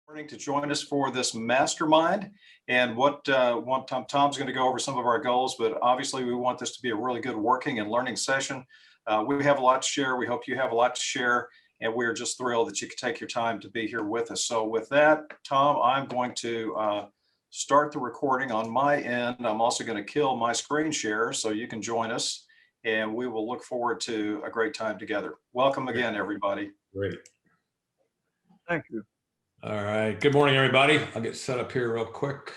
Morning to join us for this mastermind. And Tom's going to go over some of our goals, but obviously we want this to be a really good working and learning session. We have a lot to share. We hope you have a lot to share, and we're just thrilled that you could take your time to be here with us. So with that, Tom, I'm going to start the recording on my end. I'm also going to kill my screen share so you can join us, and we will look forward to a great time together. Welcome again, everybody. Great. Thank you. All right. Good morning, everybody. I'll get set up here real quick.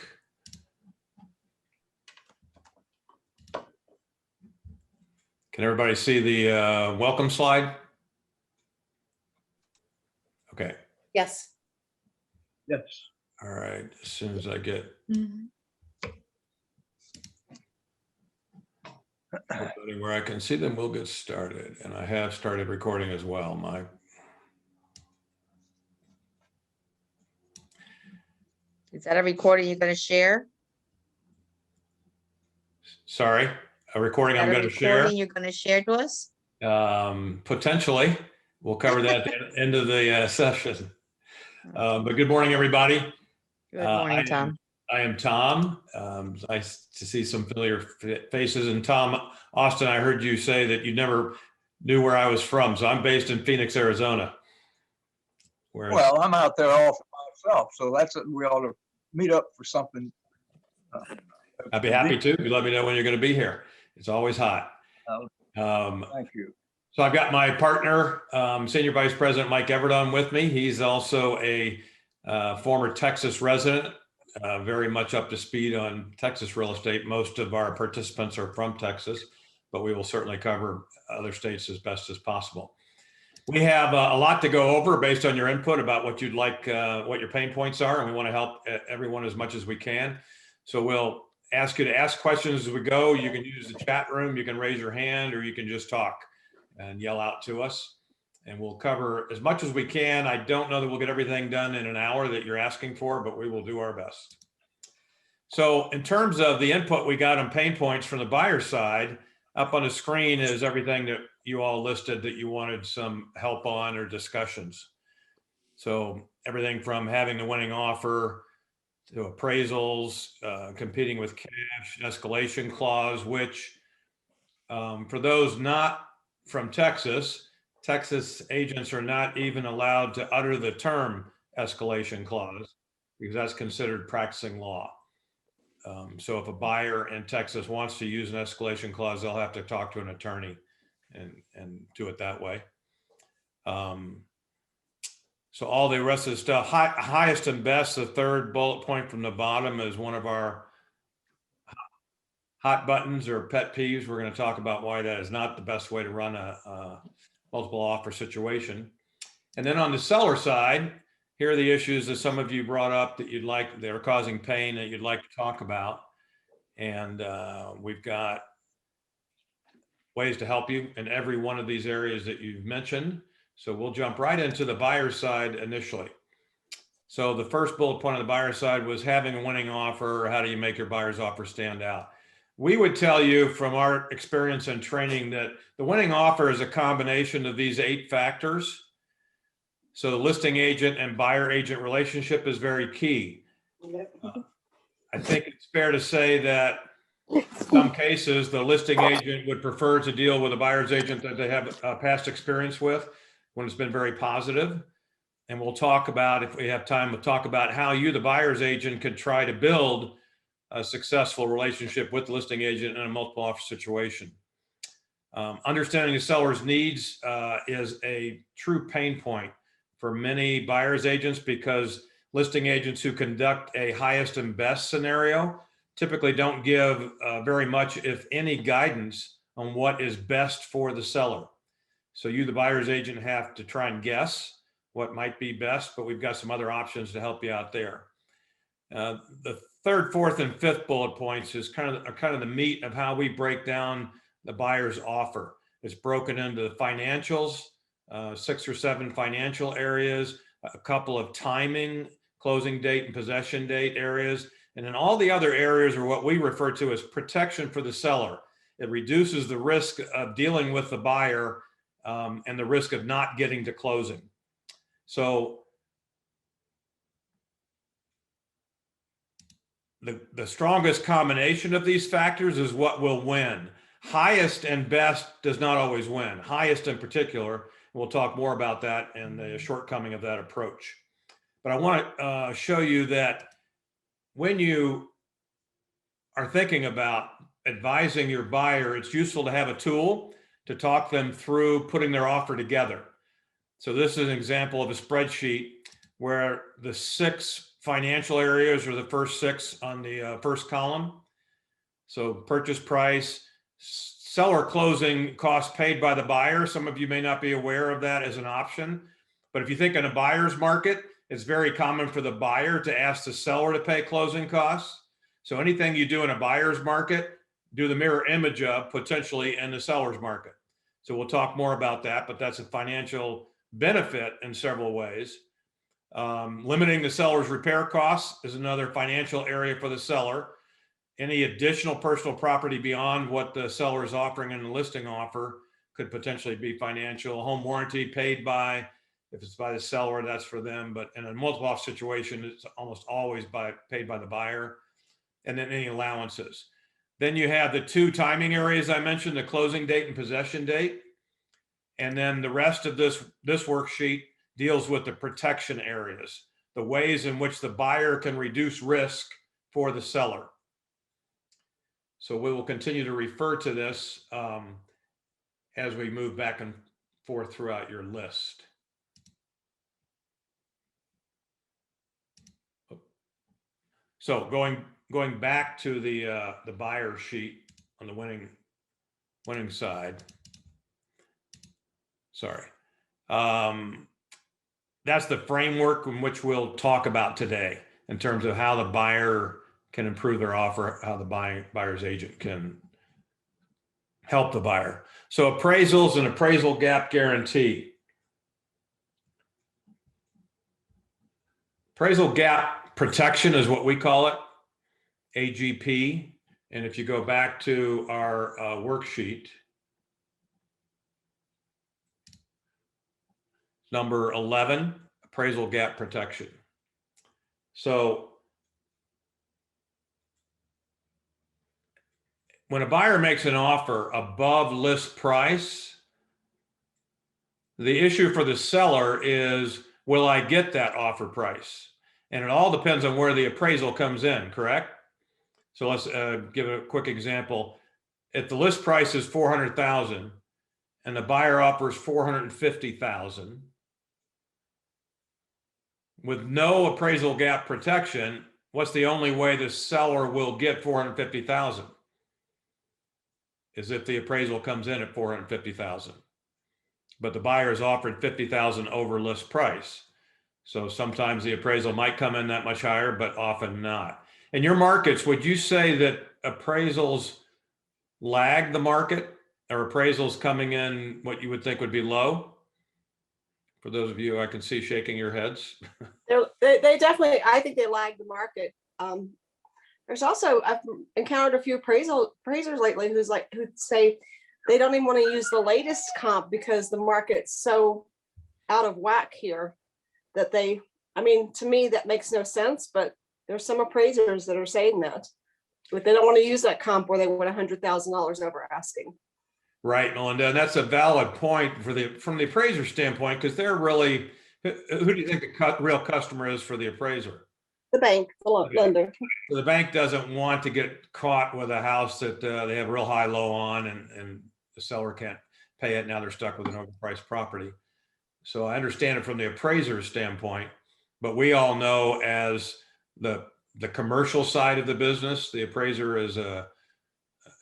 Can everybody see the welcome slide? Okay. Yes. Yes. All right. As soon as I get everybody where I can see them, we'll get started. And I have started recording as well. Is that a recording you're going to share? Sorry, a recording I'm going to share. Recording you're going to share to us? Potentially. We'll cover that at the end of the session. But good morning, everybody. Good morning, Tom. I am Tom. Nice to see some familiar faces. And Tom Austin, I heard you say that you never knew where I was from. So I'm based in Phoenix, Arizona. Well, I'm out there all for myself, so that's it. We ought to meet up for something. I'd be happy to. You let me know when you're going to be here. It's always hot. Thank you. So I've got my partner, Senior Vice President Mike Everdon with me. He's also a former Texas resident, very much up to speed on Texas real estate. Most of our participants are from Texas, but we will certainly cover other states as best as possible. We have a lot to go over based on your input about what you'd like, what your pain points are, and we want to help everyone as much as we can. So we'll ask you to ask questions as we go. You can use the chat room, you can raise your hand, or you can just talk and yell out to us. And we'll cover as much as we can. I don't know that we'll get everything done in an hour that you're asking for, but we will do our best. So in terms of the input we got on pain points from the buyer side, up on the screen is everything that you all listed that you wanted some help on or discussions. So everything from having the winning offer to appraisals, competing with cash, escalation clause, which for those not from Texas, Texas agents are not even allowed to utter the term escalation clause because that's considered practicing law. So if a buyer in Texas wants to use an escalation clause, they'll have to talk to an attorney and do it that way. So all the rest of the stuff, highest and best, the third bullet point from the bottom is one of our hot buttons or pet peeves. We're going to talk about why that is not the best way to run a multiple offer situation. And then on the seller side, here are the issues that some of you brought up that you'd like, that are causing pain that you'd like to talk about. And we've got ways to help you in every one of these areas that you've mentioned. So we'll jump right into the buyer side initially. So the first bullet point on the buyer side was having a winning offer, or how do you make your buyer's offer stand out? We would tell you from our experience and training that the winning offer is a combination of these 8 factors. So the listing agent and buyer agent relationship is very key. I think it's fair to say that in some cases, the listing agent would prefer to deal with a buyer's agent that they have past experience with when it's been very positive. And we'll talk about, if we have time, we'll talk about how you, the buyer's agent, could try to build a successful relationship with the listing agent in a multiple offer situation. Understanding the seller's needs is a true pain point for many buyer's agents, because listing agents who conduct a highest and best scenario typically don't give very much, if any, guidance on what is best for the seller. So you, the buyer's agent, have to try and guess what might be best, but we've got some other options to help you out there. The third, fourth, and fifth bullet points is kind of the meat of how we break down the buyer's offer. It's broken into the financials, 6 or 7 financial areas, a couple of timing, closing date and possession date areas, and then all the other areas are what we refer to as protection for the seller. It reduces the risk of dealing with the buyer and the risk of not getting to closing. So the strongest combination of these factors is what will win. Highest and best does not always win. Highest in particular, we'll talk more about that and the shortcoming of that approach. But I want to show you that when you are thinking about advising your buyer, it's useful to have a tool to talk them through putting their offer together. So this is an example of a spreadsheet where the 6 financial areas are the first 6 on the first column. So purchase price, seller closing costs paid by the buyer. Some of you may not be aware of that as an option, but if you think in a buyer's market, it's very common for the buyer to ask the seller to pay closing costs. So anything you do in a buyer's market, do the mirror image of potentially in the seller's market. So we'll talk more about that, but that's a financial benefit in several ways. Limiting the seller's repair costs is another financial area for the seller. Any additional personal property beyond what the seller is offering in the listing offer could potentially be financial. Home warranty paid by, if it's by the seller, that's for them. But in a multiple offer situation, it's almost always paid by the buyer. And then any allowances. Then you have the 2 timing areas I mentioned, the closing date and possession date. And then the rest of this worksheet deals with the protection areas, the ways in which the buyer can reduce risk for the seller. So we will continue to refer to this as we move back and forth throughout your list. So going back to the buyer sheet on the winning side. Sorry. That's the framework in which we'll talk about today in terms of how the buyer can improve their offer, how the buyer's agent can help the buyer. So appraisals and appraisal gap guarantee. Appraisal gap protection is what we call it, AGP. And if you go back to our worksheet, number 11, appraisal gap protection. So when a buyer makes an offer above list price, the issue for the seller is, will I get that offer price? And it all depends on where the appraisal comes in, correct? So let's give a quick example. If the list price is $400,000 and the buyer offers $450,000, with no appraisal gap protection, what's the only way the seller will get $450,000? Is if the appraisal comes in at $450,000, but the buyer is offered $50,000 over list price. So sometimes the appraisal might come in that much higher, but often not. In your markets, would you say that appraisals lag the market, or appraisals coming in what you would think would be low? For those of you I can see shaking your heads. They definitely, I think they lag the market. There's also, I've encountered a few appraisers lately who'd say they don't even want to use the latest comp because the market's so out of whack here that to me, that makes no sense, but there's some appraisers that are saying that, but they don't want to use that comp where they want $100,000 over asking. Right, Melinda, and that's a valid point from the appraiser standpoint, because they're really, who do you think the real customer is for the appraiser? The bank, the lender. So the bank doesn't want to get caught with a house that they have real high low on and the seller can't pay it. Now they're stuck with an overpriced property. So I understand it from the appraiser's standpoint, but we all know as the commercial side of the business, the appraiser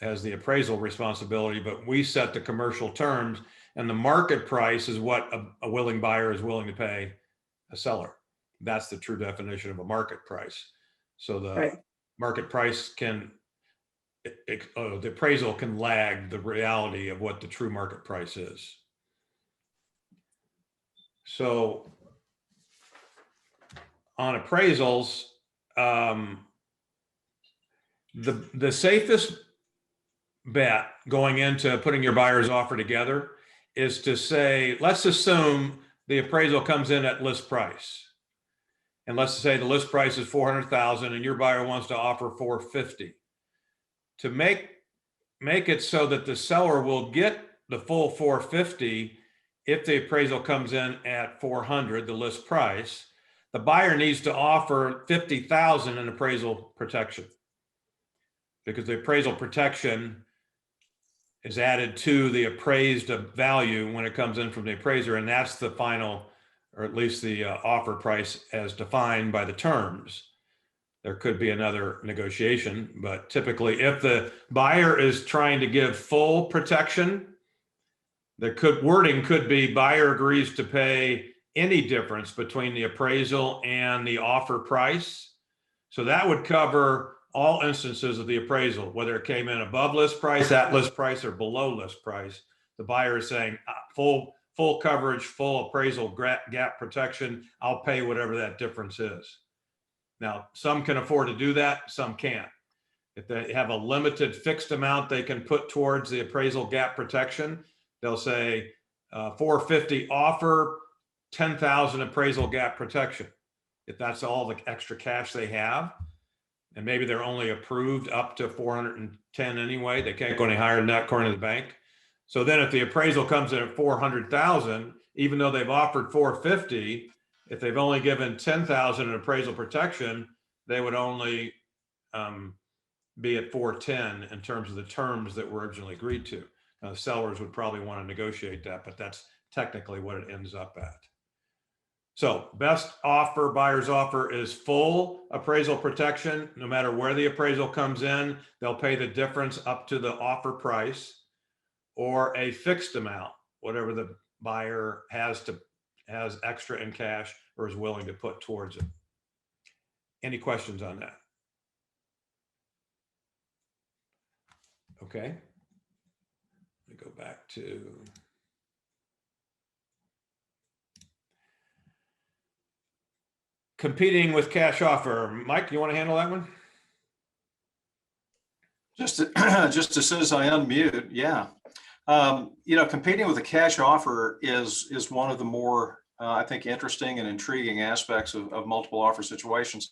has the appraisal responsibility, but we set the commercial terms, and the market price is what a willing buyer is willing to pay a seller. That's the true definition of a market price. So the market price the appraisal can lag the reality of what the true market price is. So on appraisals, the safest bet going into putting your buyer's offer together is to say, let's assume the appraisal comes in at list price. and let's say the list price is 400,000 and your buyer wants to offer 450. To make it so that the seller will get the full 450 if the appraisal comes in at 400, the list price, the buyer needs to offer 50,000 in appraisal protection, because the appraisal protection is added to the appraised value when it comes in from the appraiser, and that's the final, or at least the offer price as defined by the terms. There could be another negotiation, but typically if the buyer is trying to give full protection, wording could be buyer agrees to pay any difference between the appraisal and the offer price. So that would cover all instances of the appraisal, whether it came in above list price, at list price, or below list price. The buyer is saying full coverage, full appraisal gap protection. I'll pay whatever that difference is. Now, some can afford to do that, some can't. If they have a limited fixed amount they can put towards the appraisal gap protection, they'll say 450 offer, 10,000 appraisal gap protection. If that's all the extra cash they have, and maybe they're only approved up to 410 anyway, they can't go any higher than that according to the bank. So then if the appraisal comes in at 400,000, even though they've offered 450, if they've only given 10,000 in appraisal protection, they would only be at 410 in terms of the terms that were originally agreed to. Now, the sellers would probably want to negotiate that, but that's technically what it ends up at. So best offer, buyer's offer, is full appraisal protection. No matter where the appraisal comes in, they'll pay the difference up to the offer price, or a fixed amount, whatever the buyer has extra in cash or is willing to put towards it. Any questions on that? Okay. Let me go back to competing with cash offer. Mike, you want to handle that one? Just as soon as I unmute, yeah. Competing with a cash offer is one of the more, I think, interesting and intriguing aspects of multiple offer situations.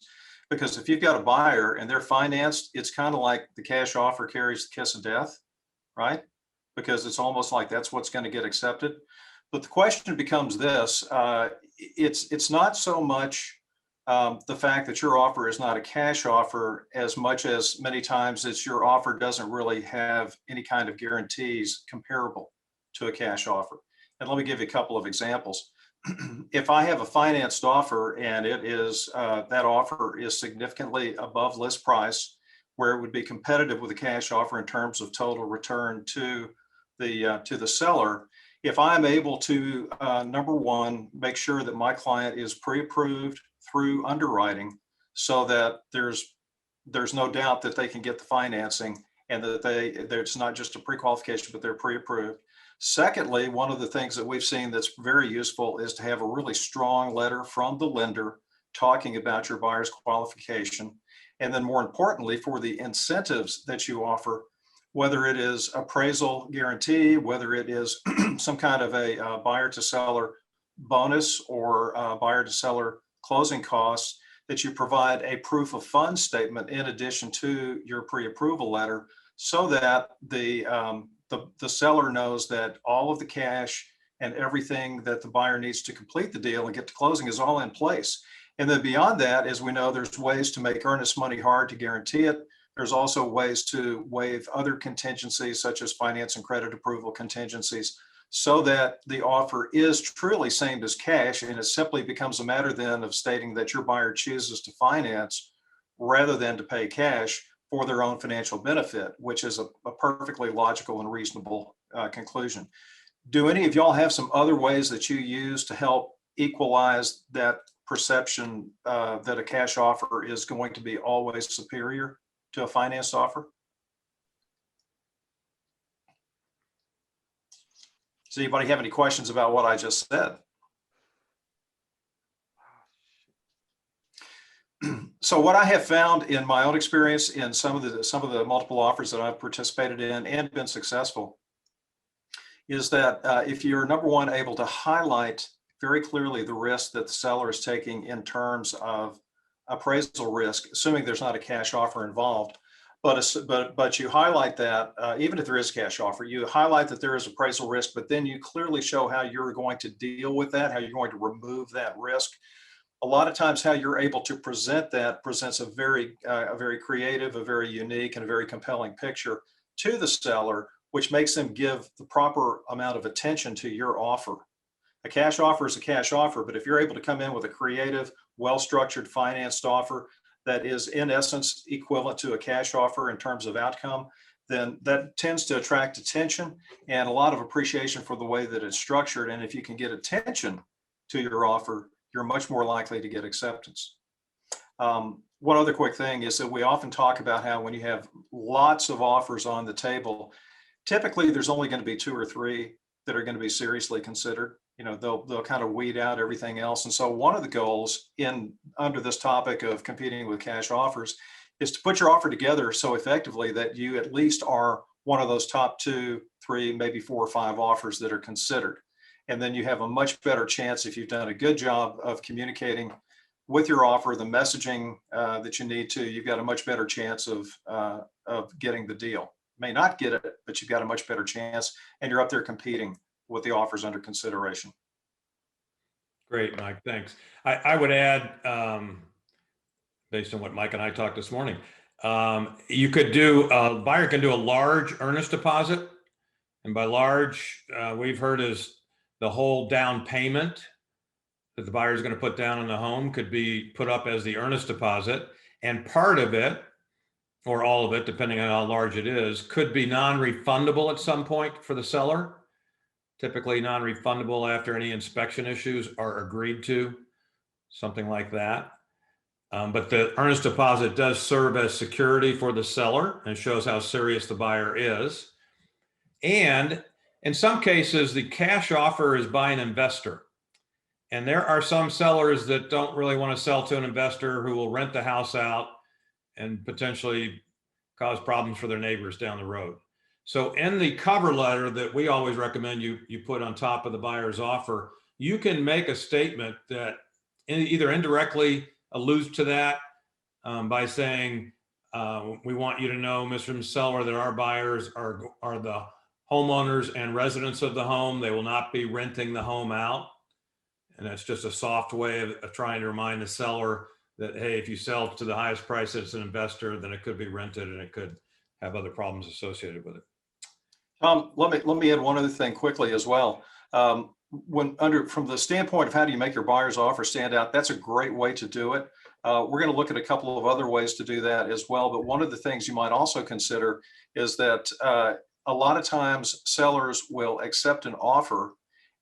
Because if you've got a buyer and they're financed, it's kind of like the cash offer carries the kiss of death, right? Because it's almost like that's what's going to get accepted. But the question becomes this: it's not so much the fact that your offer is not a cash offer, as much as many times it's your offer doesn't really have any kind of guarantees comparable to a cash offer. And let me give you a couple of examples. If I have a financed offer and it is that offer is significantly above list price, where it would be competitive with a cash offer in terms of total return to the seller, if I'm able to, number one, make sure that my client is pre-approved through underwriting, so that there's no doubt that they can get the financing, and that it's not just a pre-qualification, but they're pre-approved. Secondly, one of the things that we've seen that's very useful is to have a really strong letter from the lender talking about your buyer's qualification. And then more importantly, for the incentives that you offer, whether it is appraisal guarantee, whether it is some kind of a buyer to seller bonus, or buyer to seller closing costs, that you provide a proof of funds statement in addition to your pre-approval letter, so that the seller knows that all of the cash and everything that the buyer needs to complete the deal and get to closing is all in place. And then beyond that, as we know, there's ways to make earnest money hard to guarantee it. There's also ways to waive other contingencies, such as finance and credit approval contingencies, so that the offer is truly same as cash, and it simply becomes a matter then of stating that your buyer chooses to finance rather than to pay cash for their own financial benefit, which is a perfectly logical and reasonable conclusion. Do any of y'all have some other ways that you use to help equalize that perception that a cash offer is going to be always superior to a finance offer? Does anybody have any questions about what I just said? So what I have found in my own experience in some of the multiple offers that I've participated in and been successful is that if you're, number one, able to highlight very clearly the risk that the seller is taking in terms of appraisal risk, assuming there's not a cash offer involved. But you highlight that even if there is a cash offer, you highlight that there is appraisal risk, but then you clearly show how you're going to deal with that, how you're going to remove that risk. A lot of times how you're able to present that presents a very creative, a very unique, and a very compelling picture to the seller, which makes them give the proper amount of attention to your offer. A cash offer is a cash offer, but if you're able to come in with a creative, well-structured, financed offer that is in essence equivalent to a cash offer in terms of outcome, then that tends to attract attention and a lot of appreciation for the way that it's structured. And if you can get attention to your offer, you're much more likely to get acceptance. One other quick thing is that we often talk about how when you have lots of offers on the table, typically there's only going to be 2 or 3 that are going to be seriously considered. You know, they'll kind of weed out everything else. And so one of the goals under this topic of competing with cash offers is to put your offer together so effectively that you at least are one of those top 2, 3, maybe 4 or 5 offers that are considered. And then you have a much better chance, if you've done a good job of communicating with your offer, the messaging that you need to, you've got a much better chance of getting the deal. May not get it, but you've got a much better chance, and you're up there competing with the offers under consideration. Great, Mike, thanks. I would add, based on what Mike and I talked this morning, you could do, a buyer can do a large earnest deposit. And by large, we've heard is the whole down payment that the buyer is going to put down on the home could be put up as the earnest deposit. And part of it, or all of it, depending on how large it is, could be non-refundable at some point for the seller. Typically non-refundable after any inspection issues are agreed to, something like that. But the earnest deposit does serve as security for the seller and shows how serious the buyer is. And in some cases, the cash offer is by an investor. And there are some sellers that don't really want to sell to an investor who will rent the house out and potentially cause problems for their neighbors down the road. So in the cover letter that we always recommend you put on top of the buyer's offer, you can make a statement that either indirectly alludes to that by saying, we want you to know, Mr. Seller, that our buyers are the homeowners and residents of the home. They will not be renting the home out. And that's just a soft way of trying to remind the seller that, hey, if you sell to the highest price as an investor, then it could be rented and it could have other problems associated with it. Let me add one other thing quickly as well. From the standpoint of how do you make your buyer's offer stand out, that's a great way to do it. We're going to look at a couple of other ways to do that as well. But one of the things you might also consider is that a lot of times sellers will accept an offer,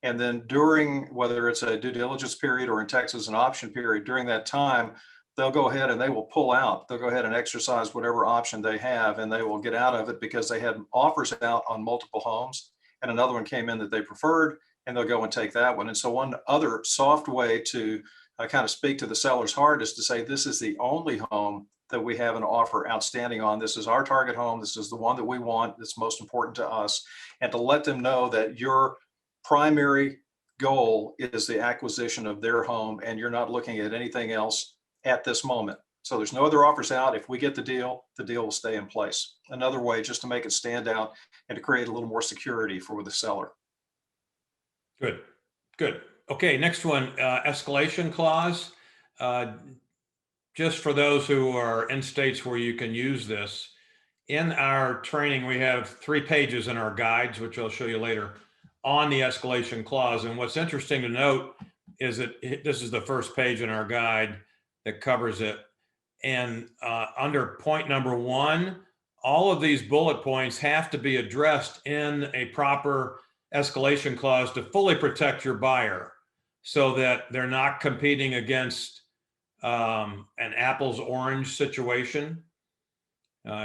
and then during, whether it's a due diligence period or in Texas an option period, during that time, they'll go ahead and they will pull out. They'll go ahead and exercise whatever option they have, and they will get out of it because they had offers out on multiple homes and another one came in that they preferred, and they'll go and take that one. And so one other soft way to kind of speak to the seller's heart is to say, this is the only home that we have an offer outstanding on. This is our target home. This is the one that we want. That's most important to us. And to let them know that your primary goal is the acquisition of their home, and you're not looking at anything else at this moment. So there's no other offers out. If we get the deal will stay in place. Another way just to make it stand out and to create a little more security for the seller. Good. Okay, next one, escalation clause. Just for those who are in states where you can use this, in our training, we have 3 pages in our guides, which I'll show you later, on the escalation clause. And what's interesting to note is that this is the first page in our guide that covers it. And under point number 1, all of these bullet points have to be addressed in a proper escalation clause to fully protect your buyer so that they're not competing against an apples orange situation.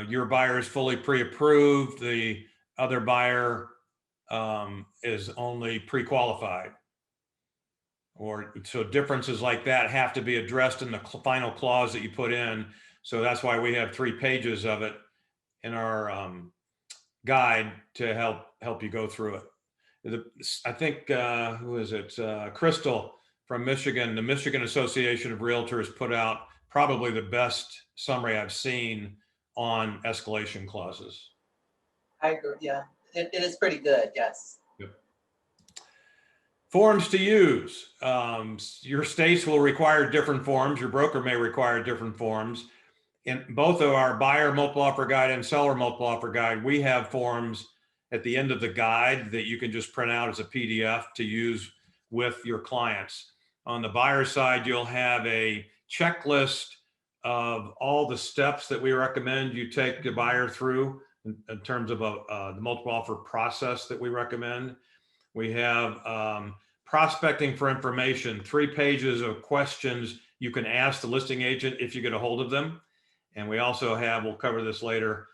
Your buyer is fully pre-approved. The other buyer is only pre-qualified. Or so differences like that have to be addressed in the final clause that you put in. So that's why we have 3 pages of it in our guide to help you go through it. I think, who is it? Crystal from Michigan, the Michigan Association of Realtors put out probably the best summary I've seen on escalation clauses. I agree. Yeah, it is pretty good. Yes. Yep. Forms to use. Your states will require different forms. Your broker may require different forms. In both of our buyer multiple offer guide and seller multiple offer guide, we have forms at the end of the guide that you can just print out as a PDF to use with your clients. On the buyer side, you'll have a checklist of all the steps that we recommend you take the buyer through in terms of the multiple offer process that we recommend. We have prospecting for information, 3 pages of questions you can ask the listing agent if you get a hold of them. And we also have, we'll cover this later,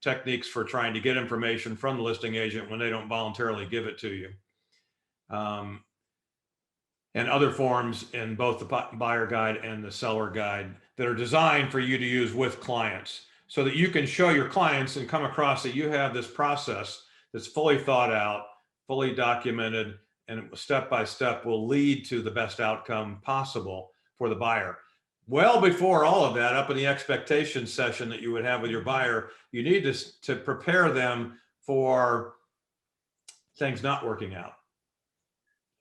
techniques for trying to get information from the listing agent when they don't voluntarily give it to you. And other forms in both the buyer guide and the seller guide that are designed for you to use with clients so that you can show your clients and come across that you have this process that's fully thought out, fully documented, and step by step will lead to the best outcome possible for the buyer. Well, before all of that, up in the expectation session that you would have with your buyer, you need to prepare them for things not working out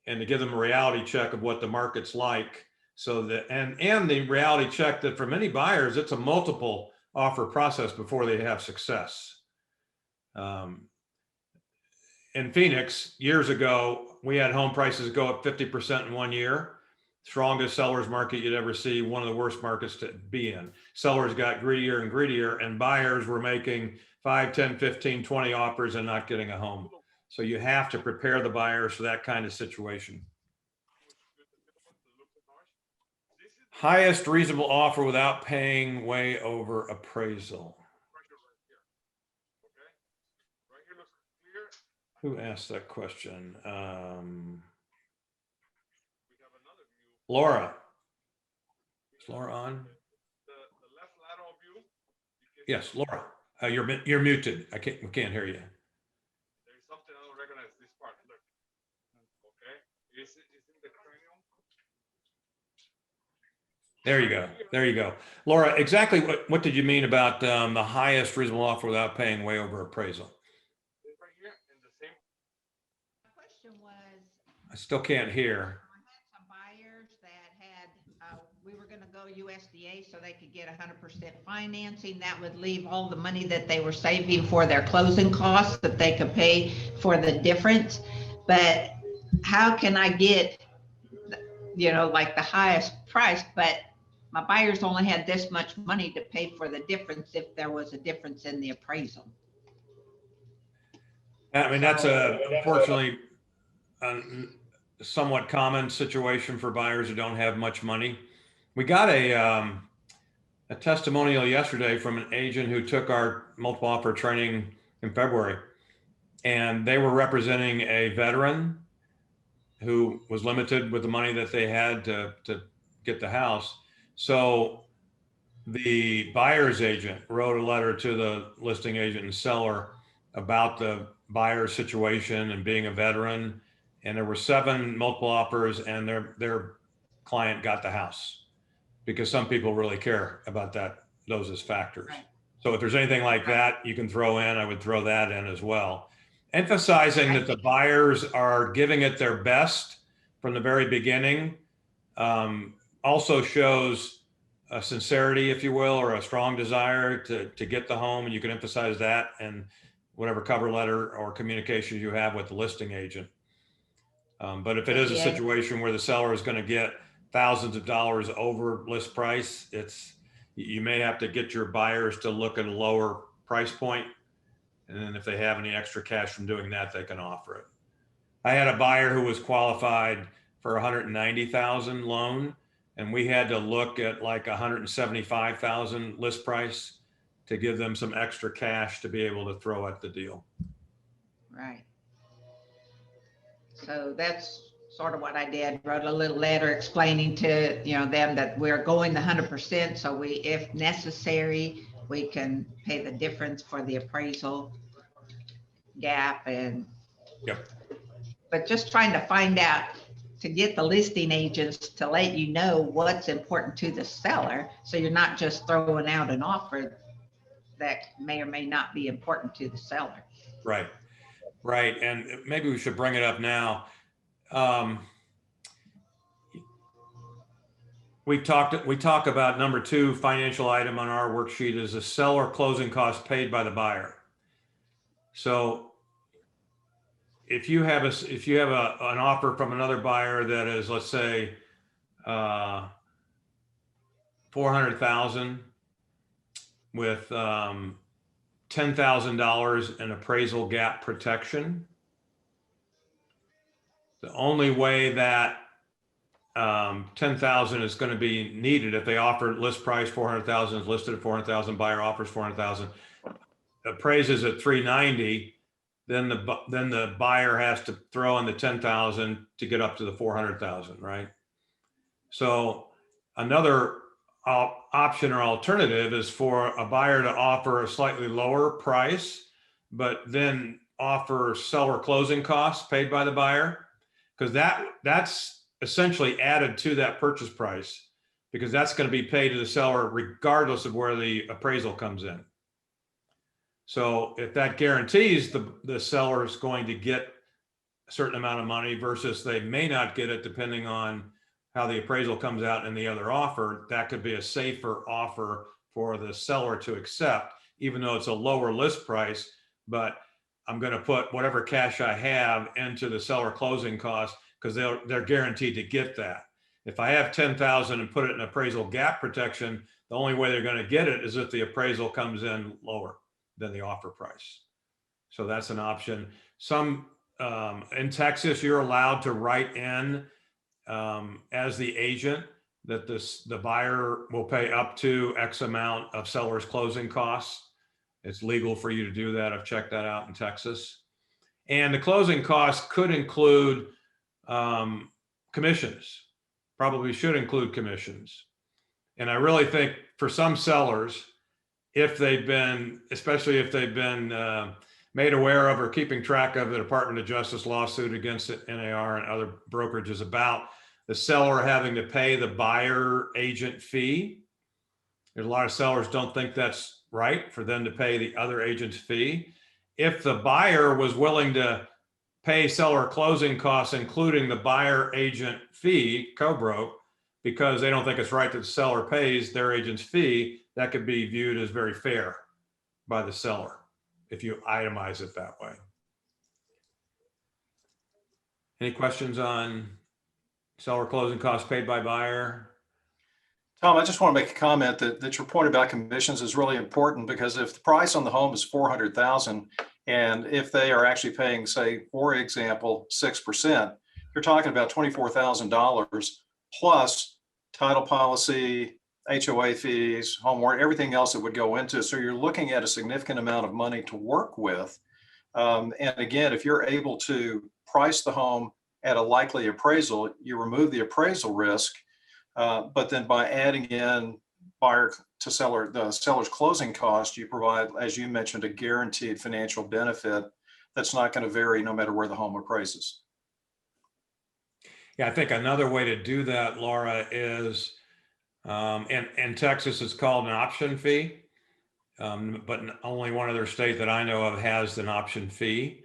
and to give them a reality check of what the market's like. So that, and the reality check that for many buyers, it's a multiple offer process before they have success. In Phoenix, years ago, we had home prices go up 50% in 1 year. Strongest sellers market you'd ever see, one of the worst markets to be in. Sellers got greedier and greedier, and buyers were making 5, 10, 15, 20 offers and not getting a home. So you have to prepare the buyers for that kind of situation. Highest reasonable offer without paying way over appraisal. Who asked that question? Laura. Is Laura on? Yes, Laura. You're muted. We can't hear you. There's something I don't recognize this part. Look. Okay. Is in the cranium. There you go. There you go. Laura, exactly what did you mean about the highest reasonable offer without paying way over appraisal? It's right here in the same. My question was, I still can't hear. I had some buyers that had, we were gonna go USDA so they could get 100% financing. That would leave all the money that they were saving for their closing costs that they could pay for the difference. But how can I get, like the highest price, but my buyers only had this much money to pay for the difference if there was a difference in the appraisal? I mean, that's unfortunately a somewhat common situation for buyers who don't have much money. We got a testimonial yesterday from an agent who took our multiple offer training in February, and they were representing a veteran who was limited with the money that they had to get the house. So the buyer's agent wrote a letter to the listing agent and seller about the buyer's situation and being a veteran. And there were 7 multiple offers, and their client got the house because some people really care about those as factors. Right. So if there's anything like that you can throw in, I would throw that in as well. Emphasizing that the buyers are giving it their best from the very beginning also shows a sincerity, if you will, or a strong desire to get the home, and you can emphasize that in whatever cover letter or communication you have with the listing agent. But if it is a situation where the seller is going to get thousands of dollars over list price, you may have to get your buyers to look at a lower price point. And then if they have any extra cash from doing that, they can offer it. I had a buyer who was qualified for $190,000 loan, and we had to look at like $175,000 list price to give them some extra cash to be able to throw at the deal. Right. So that's sort of what I did. Wrote a little letter explaining to them that we're going the 100%. So we, if necessary, we can pay the difference for the appraisal gap, and Yep. But just trying to find out, to get the listing agents to let you know what's important to the seller. So you're not just throwing out an offer that may or may not be important to the seller. Right. Right. And maybe we should bring it up now. We talk about number 2 financial item on our worksheet is a seller closing costs paid by the buyer. So if you have an offer from another buyer that is, let's say, $400,000 with $10,000 in appraisal gap protection, the only way that 10,000 is going to be needed if they offer list price 400,000 is listed at 400,000, buyer offers 400,000, appraises at 390. Then the buyer has to throw in the 10,000 to get up to the 400,000, right? So another option or alternative is for a buyer to offer a slightly lower price, but then offer seller closing costs paid by the buyer, because that's essentially added to that purchase price, because that's going to be paid to the seller regardless of where the appraisal comes in. So if that guarantees the seller is going to get a certain amount of money versus they may not get it depending on how the appraisal comes out in the other offer, that could be a safer offer for the seller to accept, even though it's a lower list price, but I'm going to put whatever cash I have into the seller closing costs because they're guaranteed to get that. If I have 10,000 and put it in appraisal gap protection, the only way they're going to get it is if the appraisal comes in lower than the offer price. So that's an option. Some in Texas, you're allowed to write in as the agent that the buyer will pay up to X amount of seller's closing costs. It's legal for you to do that. I've checked that out in Texas. And the closing costs could include commissions, probably should include commissions. And I really think for some sellers, especially if they've been made aware of or keeping track of the Department of Justice lawsuit against NAR and other brokerages about the seller having to pay the buyer agent fee. There's a lot of sellers don't think that's right for them to pay the other agent's fee. If the buyer was willing to pay seller closing costs, including the buyer agent fee, co-broke, because they don't think it's right that the seller pays their agent's fee, that could be viewed as very fair by the seller if you itemize it that way. Any questions on seller closing costs paid by buyer? Tom, I just want to make a comment that your point about commissions is really important, because if the price on the home is 400,000 and if they are actually paying, say, for example, 6%, you're talking about $24,000 plus title policy, HOA fees, home warranty, everything else that would go into it. So you're looking at a significant amount of money to work with. And again, if you're able to price the home at a likely appraisal, you remove the appraisal risk. But then by adding in buyer to seller, the seller's closing cost, you provide, as you mentioned, a guaranteed financial benefit that's not going to vary no matter where the home appraises. Yeah, I think another way to do that, Laura, is in Texas, it's called an option fee, but only one other state that I know of has an option fee.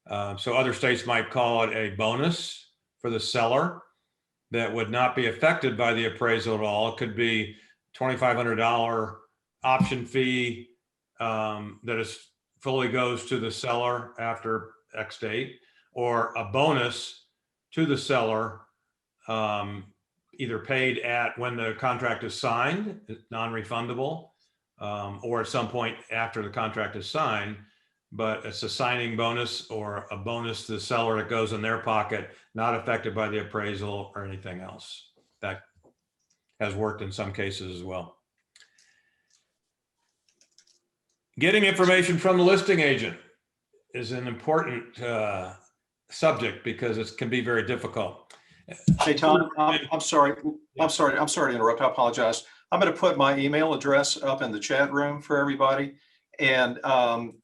So other states might call it a bonus for the seller that would not be affected by the appraisal at all. It could be $2,500 option fee that is fully goes to the seller after X date, or a bonus to the seller, either paid at when the contract is signed, non-refundable, or at some point after the contract is signed, but it's a signing bonus or a bonus to the seller that goes in their pocket, not affected by the appraisal or anything else. That has worked in some cases as well. Getting information from the listing agent is an important subject because it can be very difficult. Hey, Tom, I'm sorry to interrupt. I apologize. I'm going to put my email address up in the chat room for everybody. And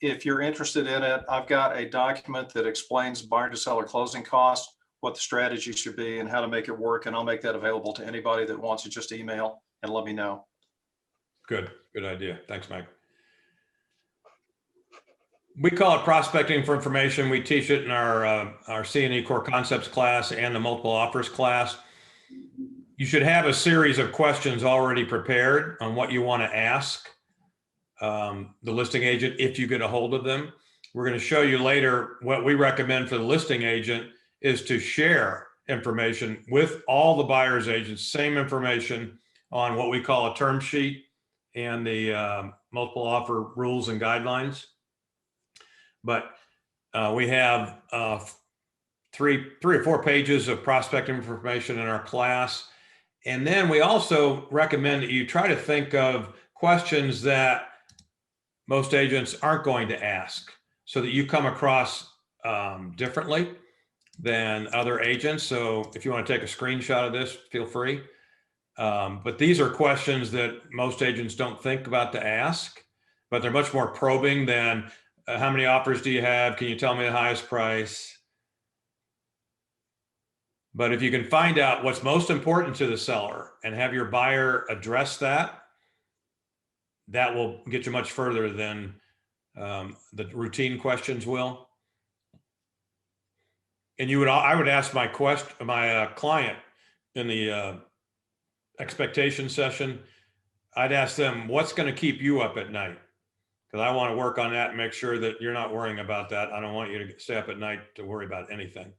if you're interested in it, I've got a document that explains buyer to seller closing costs, what the strategy should be and how to make it work. And I'll make that available to anybody that wants to just email and let me know. Good idea. Thanks, Mike. We call it prospecting for information. We teach it in our CMOE core concepts class and the multiple offers class. You should have a series of questions already prepared on what you want to ask the listing agent if you get a hold of them. We're going to show you later what we recommend for the listing agent is to share information with all the buyer's agents, same information on what we call a term sheet and the multiple offer rules and guidelines. But we have three or four pages of prospect information in our class. And then we also recommend that you try to think of questions that most agents aren't going to ask so that you come across differently than other agents. So if you want to take a screenshot of this, feel free. But these are questions that most agents don't think about to ask, but they're much more probing than how many offers do you have? Can you tell me the highest price? But if you can find out what's most important to the seller and have your buyer address that, that will get you much further than the routine questions will. And I would ask my client in the expectation session, I'd ask them, what's going to keep you up at night? Because I want to work on that and make sure that you're not worrying about that. I don't want you to stay up at night to worry about anything.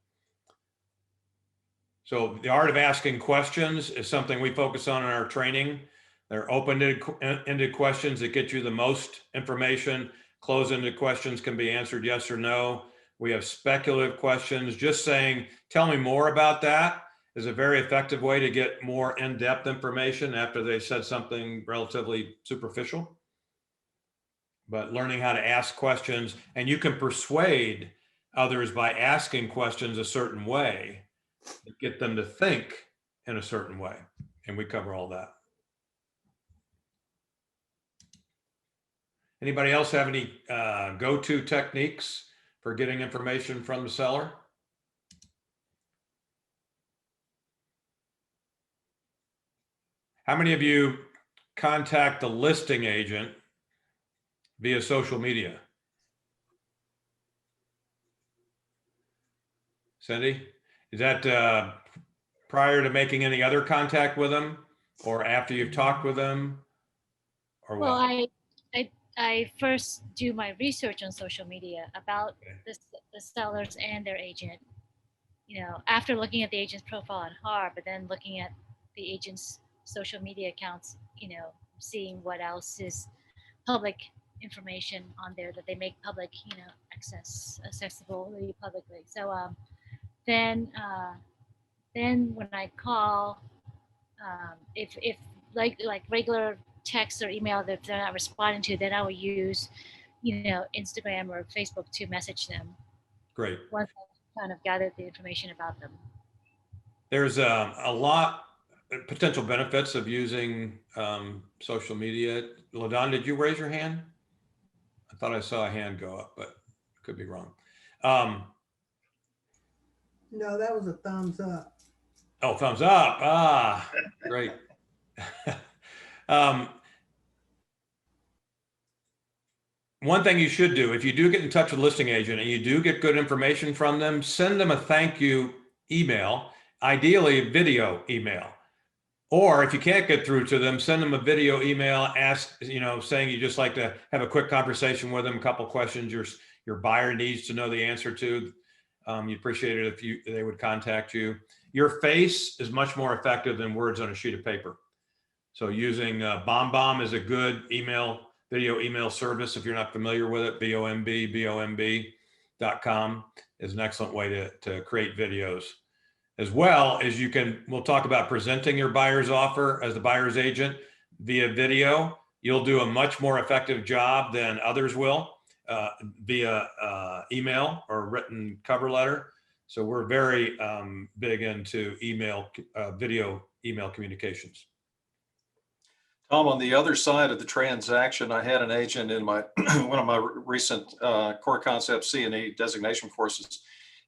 So the art of asking questions is something we focus on in our training. They're open-ended questions that get you the most information. Closed-ended questions can be answered yes or no. We have speculative questions. Just saying, tell me more about that is a very effective way to get more in-depth information after they said something relatively superficial. But learning how to ask questions, and you can persuade others by asking questions a certain way, get them to think in a certain way. And we cover all that. Anybody else have any go-to techniques for getting information from the seller? How many of you contact the listing agent via social media? Cindy, is that prior to making any other contact with them or after you've talked with them or Well, what? I first do my research on social media about the sellers and their agent, you know, after looking at the agent's profile on HAR, but then looking at the agent's social media accounts, you know, seeing what else is public information on there that they make public, you know, accessible publicly. So then when I call, if like regular text or email that they're not responding to, then I will use, you know, Instagram or Facebook to message them. Great. Once I've kind of gathered the information about them. There's a lot of potential benefits of using social media. LaDon, did you raise your hand? I thought I saw a hand go up, but could be wrong. No, that was a thumbs up. Oh, thumbs up. Ah, great. One thing you should do, if you do get in touch with a listing agent and you do get good information from them, send them a thank you email, ideally a video email. Or if you can't get through to them, send them a video email, ask, you know, saying you just like to have a quick conversation with them, a couple of questions your buyer needs to know the answer to. You appreciate it if they would contact you. Your face is much more effective than words on a sheet of paper. So using BombBomb is a good video email service. If you're not familiar with it, bomb.com is an excellent way to create videos. As well as we'll talk about presenting your buyer's offer as the buyer's agent via video. You'll do a much more effective job than others will via email or written cover letter. So we're very big into video email communications. Tom, on the other side of the transaction, I had an agent in my one of my recent core concept CMOE designation courses.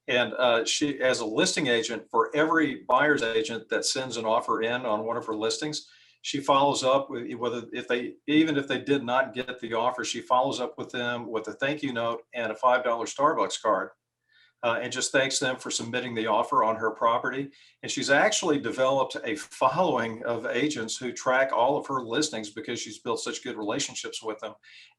And she, as a listing agent, for every buyer's agent that sends an offer in on one of her listings, she follows up with even if they did not get the offer, she follows up with them with a thank you note and a $5 Starbucks card. And just thanks them for submitting the offer on her property. And she's actually developed a following of agents who track all of her listings because she's built such good relationships with them.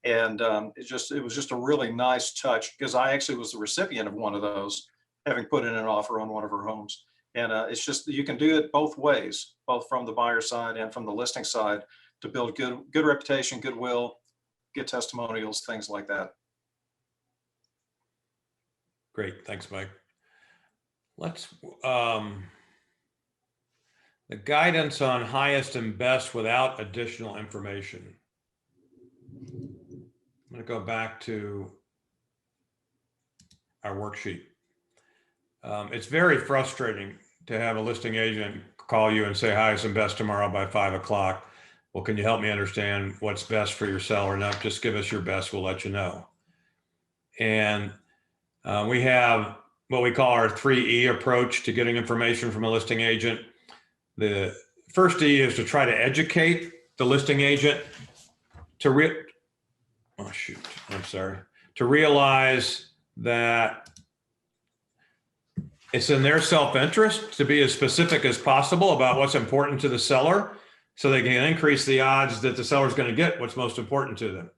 And it was just a really nice touch, because I actually was the recipient of one of those, having put in an offer on one of her homes. And it's just, you can do it both ways, both from the buyer side and from the listing side, to build good reputation, goodwill, get testimonials, things like that. Great, thanks, Mike. Let's, the guidance on highest and best without additional information. I'm going to go back to our worksheet. It's very frustrating to have a listing agent call you and say highest and best tomorrow by 5 o'clock. Well, can you help me understand what's best for your seller? No, just give us your best, we'll let you know. And we have what we call our 3E approach to getting information from a listing agent. The first E is to try to educate the listing agent to realize that it's in their self-interest to be as specific as possible about what's important to the seller, so they can increase the odds that the seller's going to get what's most important to them.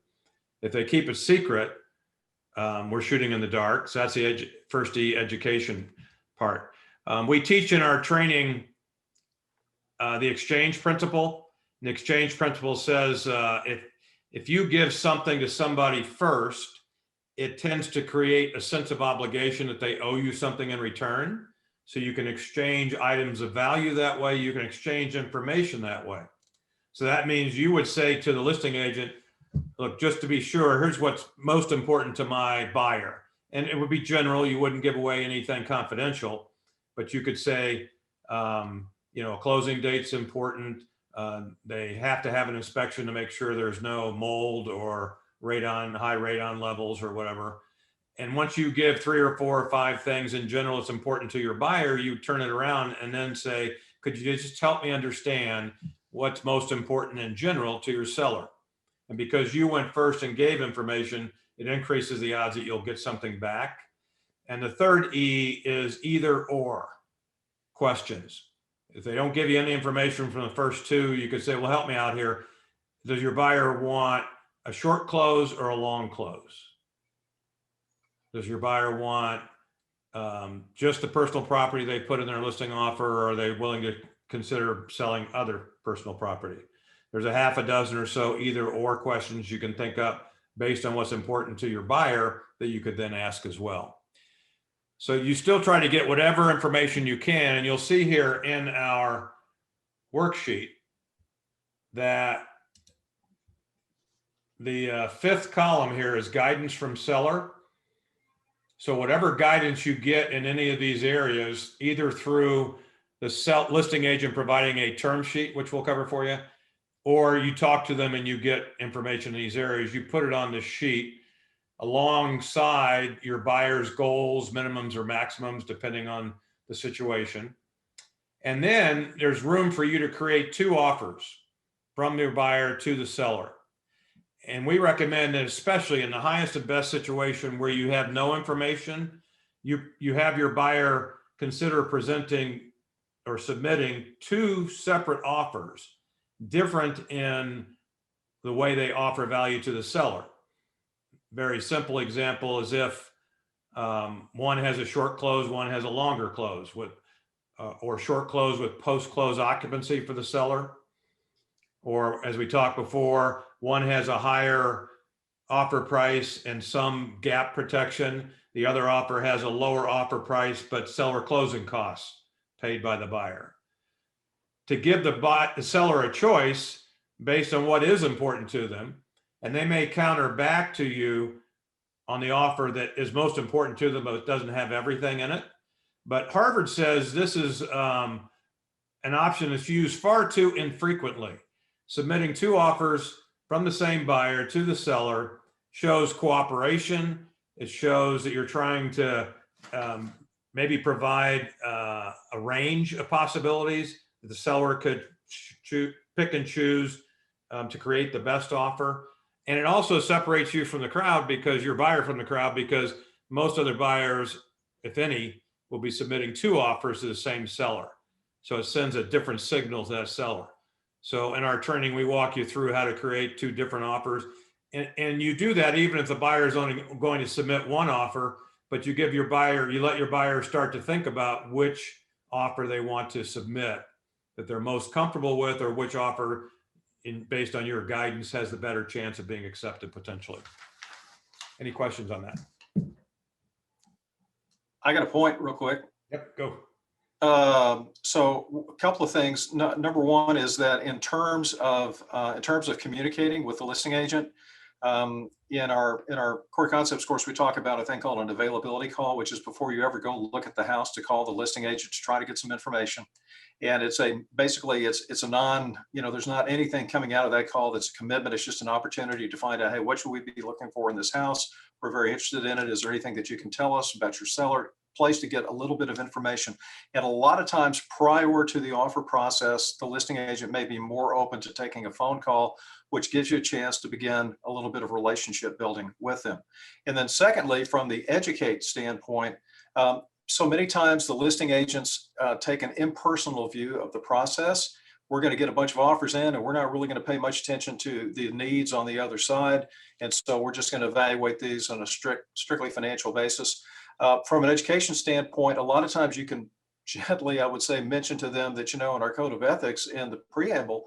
If they keep it secret, we're shooting in the dark. So that's the first E, education part. We teach in our training the exchange principle. The exchange principle says if you give something to somebody first, it tends to create a sense of obligation that they owe you something in return. So you can exchange items of value that way. You can exchange information that way. So that means you would say to the listing agent, look, just to be sure, here's what's most important to my buyer. And it would be general. You wouldn't give away anything confidential, but you could say, a closing date's important. They have to have an inspection to make sure there's no mold or high radon levels or whatever. And once you give 3 or 4 or 5 things in general, it's important to your buyer, you turn it around and then say, could you just help me understand what's most important in general to your seller? And because you went first and gave information, it increases the odds that you'll get something back. And the third E is either or questions. If they don't give you any information from the first 2, you could say, well, help me out here. Does your buyer want a short close or a long close? Does your buyer want just the personal property they put in their listing offer, or are they willing to consider selling other personal property? There's a half a dozen or so either or questions you can think up based on what's important to your buyer that you could then ask as well. So you still try to get whatever information you can, and you'll see here in our worksheet that the 5th column here is guidance from seller. So whatever guidance you get in any of these areas, either through the listing agent providing a term sheet, which we'll cover for you, or you talk to them and you get information in these areas, you put it on this sheet alongside your buyer's goals, minimums or maximums, depending on the situation. And then there's room for you to create 2 offers from your buyer to the seller. And we recommend that, especially in the highest and best situation where you have no information, you have your buyer consider presenting or submitting 2 separate offers, different in the way they offer value to the seller. Very simple example is if one has a short close, one has a longer close, or short close with post-close occupancy for the seller. Or as we talked before, one has a higher offer price and some gap protection. The other offer has a lower offer price, but seller closing costs paid by the buyer. To give the seller a choice based on what is important to them, and they may counter back to you on the offer that is most important to them, but it doesn't have everything in it. But Harvard says this is an option that's used far too infrequently. submitting 2 offers from the same buyer to the seller shows cooperation. It shows that you're trying to maybe provide a range of possibilities that the seller could pick and choose to create the best offer. And it also separates you from the crowd, because your buyer from the crowd, because most other buyers, if any, will be submitting 2 offers to the same seller. So it sends a different signal to that seller. So in our training, we walk you through how to create 2 different offers. And you do that even if the buyer is only going to submit 1 offer, but you give your buyer, you let your buyer start to think about which offer they want to submit that they're most comfortable with, or which offer based on your guidance has the better chance of being accepted potentially. Any questions on that? I got a point real quick. Yep, go. So a couple of things. Number one is that in terms of communicating with the listing agent, in our core concepts course, we talk about a thing called an availability call, which is before you ever go look at the house, to call the listing agent to try to get some information. And it's basically a non, there's not anything coming out of that call that's a commitment. It's just an opportunity to find out, hey, what should we be looking for in this house? We're very interested in it. Is there anything that you can tell us about your seller? Place to get a little bit of information. And a lot of times prior to the offer process, the listing agent may be more open to taking a phone call, which gives you a chance to begin a little bit of relationship building with them. And then secondly, from the educate standpoint, so many times the listing agents take an impersonal view of the process. We're going to get a bunch of offers in, and we're not really going to pay much attention to the needs on the other side. And so we're just going to evaluate these on a strictly financial basis. From an education standpoint, a lot of times you can gently, I would say, mention to them that, in our code of ethics in the preamble,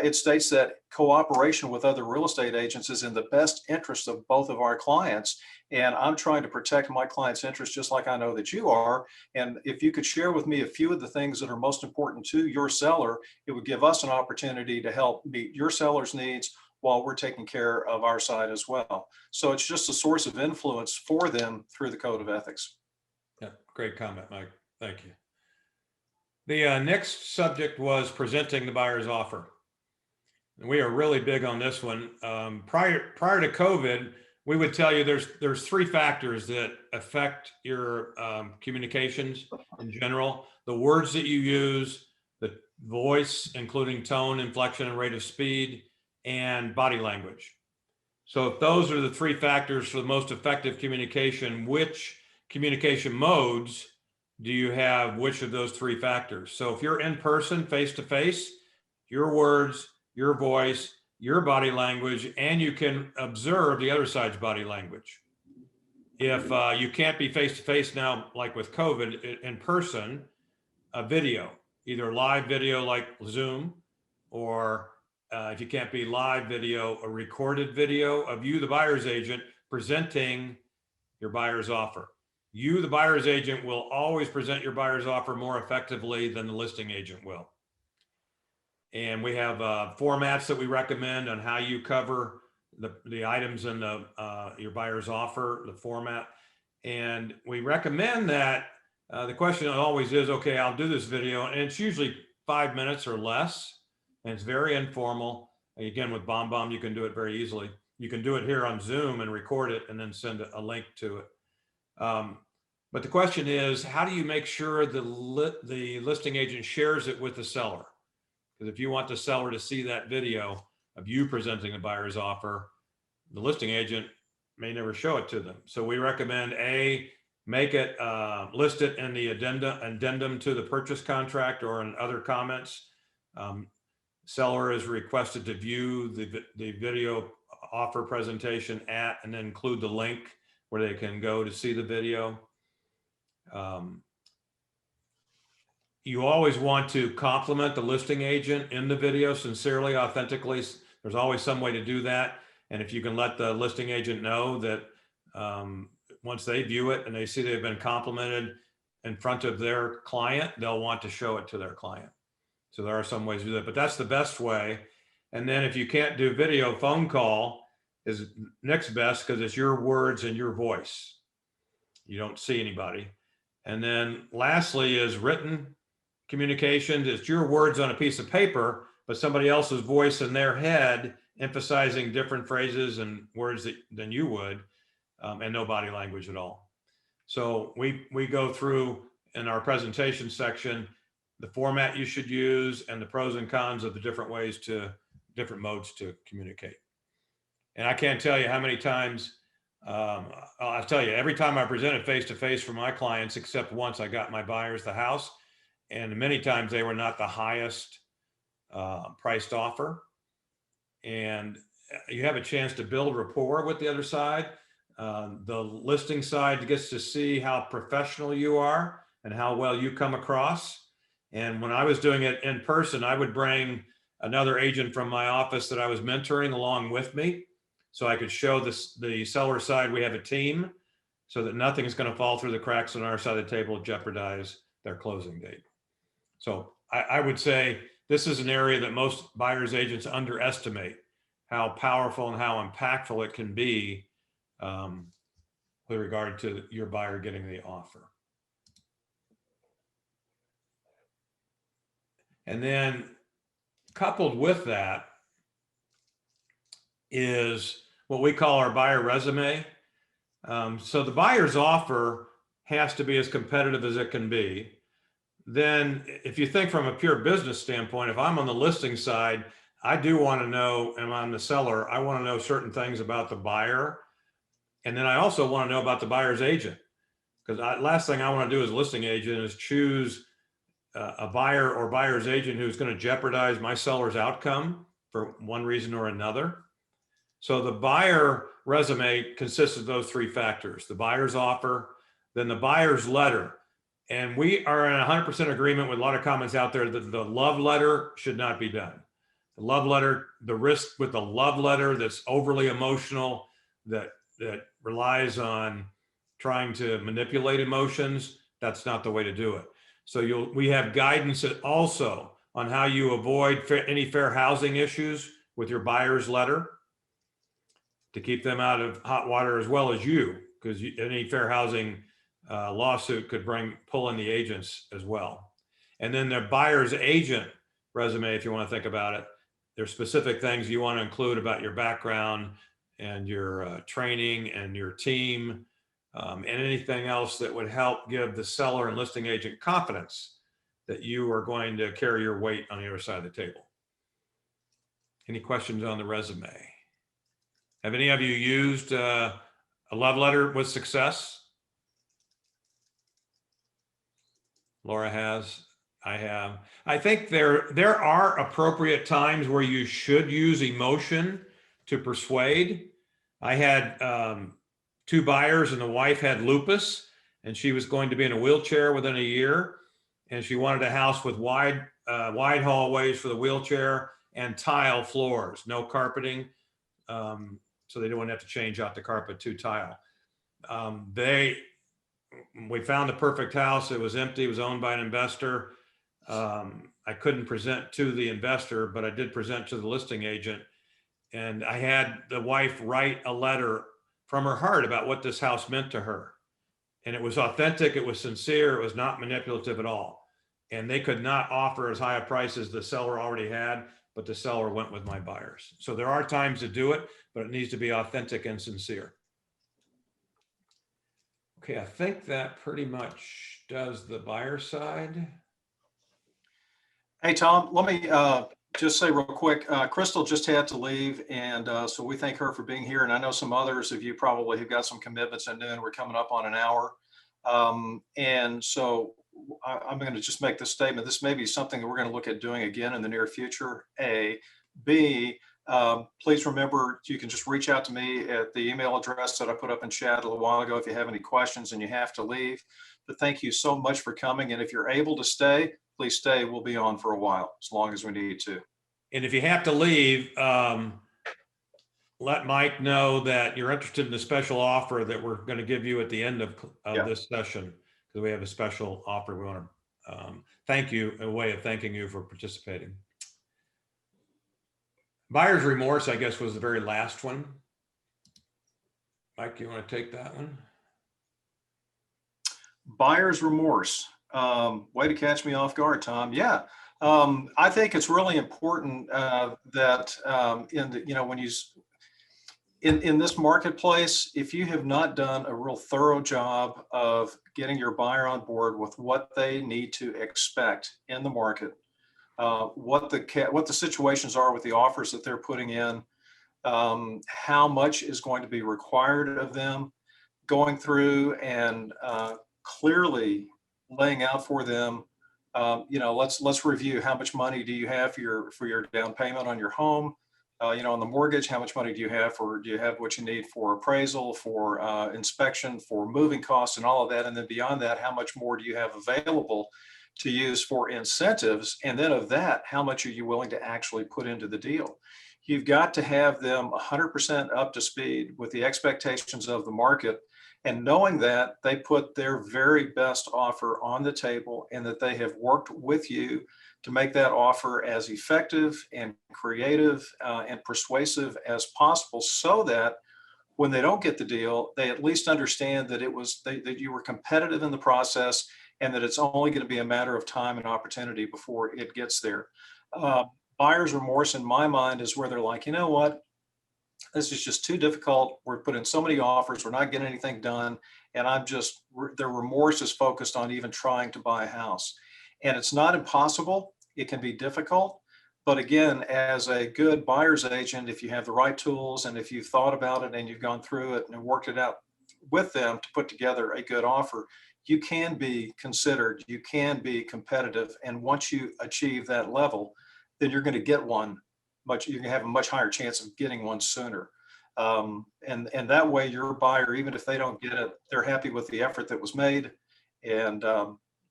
it states that cooperation with other real estate agents is in the best interest of both of our clients. And I'm trying to protect my client's interests just like I know that you are. And if you could share with me a few of the things that are most important to your seller, it would give us an opportunity to help meet your seller's needs while we're taking care of our side as well. So it's just a source of influence for them through the code of ethics. Yeah, great comment, Mike. Thank you. The next subject was presenting the buyer's offer. And we are really big on this one. Prior to COVID, we would tell you there's 3 factors that affect your communications in general: the words that you use, the voice, including tone, inflection, and rate of speed, and body language. So if those are the 3 factors for the most effective communication, which communication modes do you have which of those 3 factors? So if you're in person, face to face, your words, your voice, your body language, and you can observe the other side's body language. If you can't be face to face now, like with COVID, in person, a video, either live video like Zoom, or if you can't be live video, a recorded video of you, the buyer's agent, presenting your buyer's offer. You, the buyer's agent, will always present your buyer's offer more effectively than the listing agent will. And we have formats that we recommend on how you cover the items in your buyer's offer, the format. And we recommend that the question always is, okay, I'll do this video. And it's usually 5 minutes or less. And it's very informal. Again, with BombBomb, you can do it very easily. You can do it here on Zoom and record it and then send a link to it. But the question is, how do you make sure the listing agent shares it with the seller? Because if you want the seller to see that video of you presenting the buyer's offer, the listing agent may never show it to them. So we recommend make it, list it in the addendum to the purchase contract or in other comments. Seller is requested to view the video offer presentation and then include the link where they can go to see the video. You always want to compliment the listing agent in the video sincerely, authentically. There's always some way to do that. And if you can let the listing agent know that once they view it and they see they've been complimented in front of their client, they'll want to show it to their client. So there are some ways to do that, but that's the best way. And then if you can't do video, phone call is next best, because it's your words and your voice. You don't see anybody. And then lastly is written communications. It's your words on a piece of paper, but somebody else's voice in their head emphasizing different phrases and words than you would, and no body language at all. So we go through in our presentation section the format you should use and the pros and cons of the different modes to communicate. And I can't tell you how many times, I'll tell you, every time I presented face-to-face for my clients, except once I got my buyers the house, and many times they were not the highest priced offer. And you have a chance to build rapport with the other side. The listing side gets to see how professional you are and how well you come across. And when I was doing it in person, I would bring another agent from my office that I was mentoring along with me, so I could show the seller side we have a team, so that nothing's going to fall through the cracks on our side of the table, jeopardize their closing date. So I would say this is an area that most buyers agents underestimate, how powerful and how impactful it can be with regard to your buyer getting the offer. And then coupled with that is what we call our buyer resume. So the buyer's offer has to be as competitive as it can be. Then if you think from a pure business standpoint, if I'm on the listing side, I do want to know, and I'm the seller, I want to know certain things about the buyer. And then I also want to know about the buyer's agent, because last thing I want to do as a listing agent is choose a buyer or buyer's agent who's going to jeopardize my seller's outcome for one reason or another. So the buyer resume consists of those three factors: the buyer's offer, then the buyer's letter. And we are in 100% agreement with a lot of comments out there that the love letter should not be done. The love letter, the risk with the love letter that's overly emotional, that relies on trying to manipulate emotions, that's not the way to do it. So we have guidance also on how you avoid any fair housing issues with your buyer's letter, to keep them out of hot water as well as you, because any fair housing lawsuit could pull in the agents as well. And then the buyer's agent resume, if you want to think about it, there's specific things you want to include about your background and your training and your team, and anything else that would help give the seller and listing agent confidence that you are going to carry your weight on the other side of the table. Any questions on the resume? Have any of you used a love letter with success? Laura has. I have. I think there are appropriate times where you should use emotion to persuade. I had two buyers, and the wife had lupus, and she was going to be in a wheelchair within a year, and she wanted a house with wide hallways for the wheelchair and tile floors, no carpeting, so they didn't have to change out the carpet to tile. We found the perfect house. It was empty. It was owned by an investor. I couldn't present to the investor, but I did present to the listing agent. And I had the wife write a letter from her heart about what this house meant to her. And it was authentic. It was sincere. It was not manipulative at all. And they could not offer as high a price as the seller already had, but the seller went with my buyers. So there are times to do it, but it needs to be authentic and sincere. Okay, I think that pretty much does the buyer side. Hey, Tom, let me just say real quick, Crystal just had to leave, and so we thank her for being here. And I know some others of you probably have got some commitments at noon. We're coming up on an hour. And so I'm going to just make this statement. This may be something that we're going to look at doing again in the near future. A. B, please remember, you can just reach out to me at the email address that I put up in chat a little while ago if you have any questions and you have to leave. But thank you so much for coming. And if you're able to stay, please stay. We'll be on for a while, as long as we need to. And if you have to leave, let Mike know that you're interested in the special offer that we're going to give you at the end of this session, because we have a special offer. We want to thank you, a way of thanking you for participating. Buyer's remorse, I guess, was the very last one. Mike, you want to take that one? Buyer's remorse. Way to catch me off guard, Tom. Yeah. I think it's really important that when in this marketplace, if you have not done a real thorough job of getting your buyer on board with what they need to expect in the market, what the situations are with the offers that they're putting in, how much is going to be required of them, going through and clearly laying out for them, let's review how much money do you have for your down payment on your home, on the mortgage, how much money do you have what you need for appraisal, for inspection, for moving costs and all of that, and then beyond that, how much more do you have available to use for incentives, and then of that, how much are you willing to actually put into the deal? You've got to have them 100% up to speed with the expectations of the market, and knowing that they put their very best offer on the table and that they have worked with you to make that offer as effective and creative and persuasive as possible, so that when they don't get the deal, they at least understand that that you were competitive in the process and that it's only going to be a matter of time and opportunity before it gets there. Buyer's remorse in my mind is where they're like, you know what? This is just too difficult. We're putting so many offers. We're not getting anything done. And their remorse is focused on even trying to buy a house. And it's not impossible. It can be difficult. But again, as a good buyer's agent, if you have the right tools and if you've thought about it and you've gone through it and worked it out with them to put together a good offer, you can be considered, you can be competitive. And once you achieve that level, then you're going to get one you're going to have a much higher chance of getting one sooner. And that way your buyer, even if they don't get it, they're happy with the effort that was made. And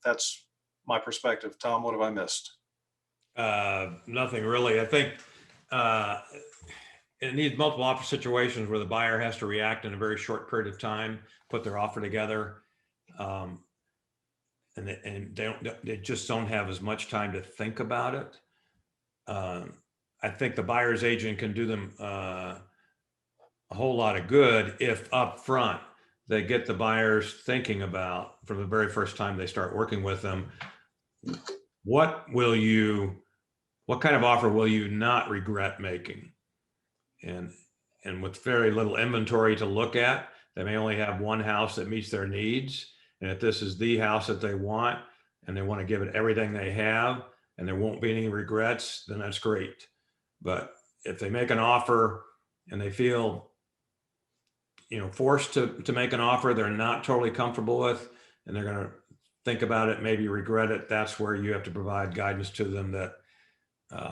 that's my perspective. Tom, what have I missed? Nothing really. I think it needs multiple offer situations where the buyer has to react in a very short period of time, put their offer together. And they just don't have as much time to think about it. I think the buyer's agent can do them a whole lot of good if up front they get the buyers thinking about, from the very first time they start working with them, what kind of offer will you not regret making? And with very little inventory to look at, they may only have one house that meets their needs. And if this is the house that they want and they want to give it everything they have and there won't be any regrets, then that's great. But if they make an offer and they feel, forced to make an offer they're not totally comfortable with, and they're going to think about it, maybe regret it, that's where you have to provide guidance to them that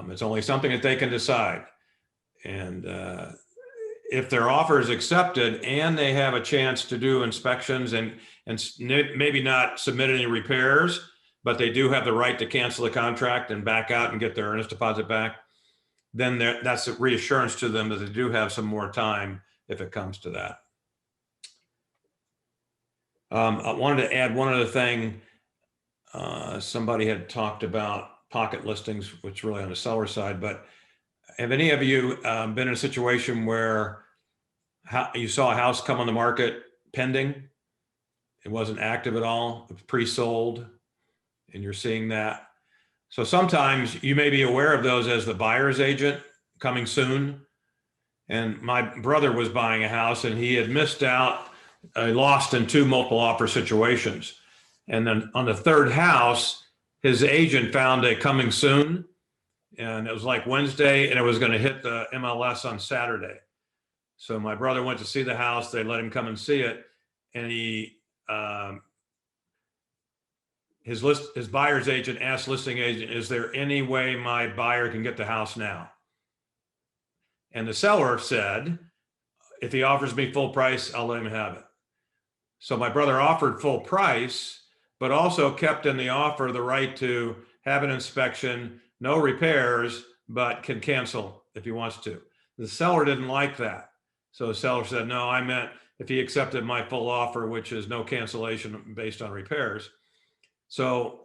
it's only something that they can decide. And if their offer is accepted and they have a chance to do inspections and maybe not submit any repairs, but they do have the right to cancel the contract and back out and get their earnest deposit back, then that's a reassurance to them that they do have some more time if it comes to that. I wanted to add one other thing. Somebody had talked about pocket listings, which really on the seller side, but have any of you been in a situation where you saw a house come on the market pending? It wasn't active at all, it was pre-sold, and you're seeing that. So sometimes you may be aware of those as the buyer's agent, coming soon. And my brother was buying a house and he had missed out, lost in 2 multiple offer situations. And then on the third house, his agent found a coming soon. And it was like Wednesday and it was going to hit the MLS on Saturday. So my brother went to see the house. They let him come and see it. And his buyer's agent asked listing agent, is there any way my buyer can get the house now? And the seller said, if he offers me full price, I'll let him have it. So my brother offered full price, but also kept in the offer the right to have an inspection, no repairs, but can cancel if he wants to. The seller didn't like that. So the seller said, no, I meant if he accepted my full offer, which is no cancellation based on repairs. So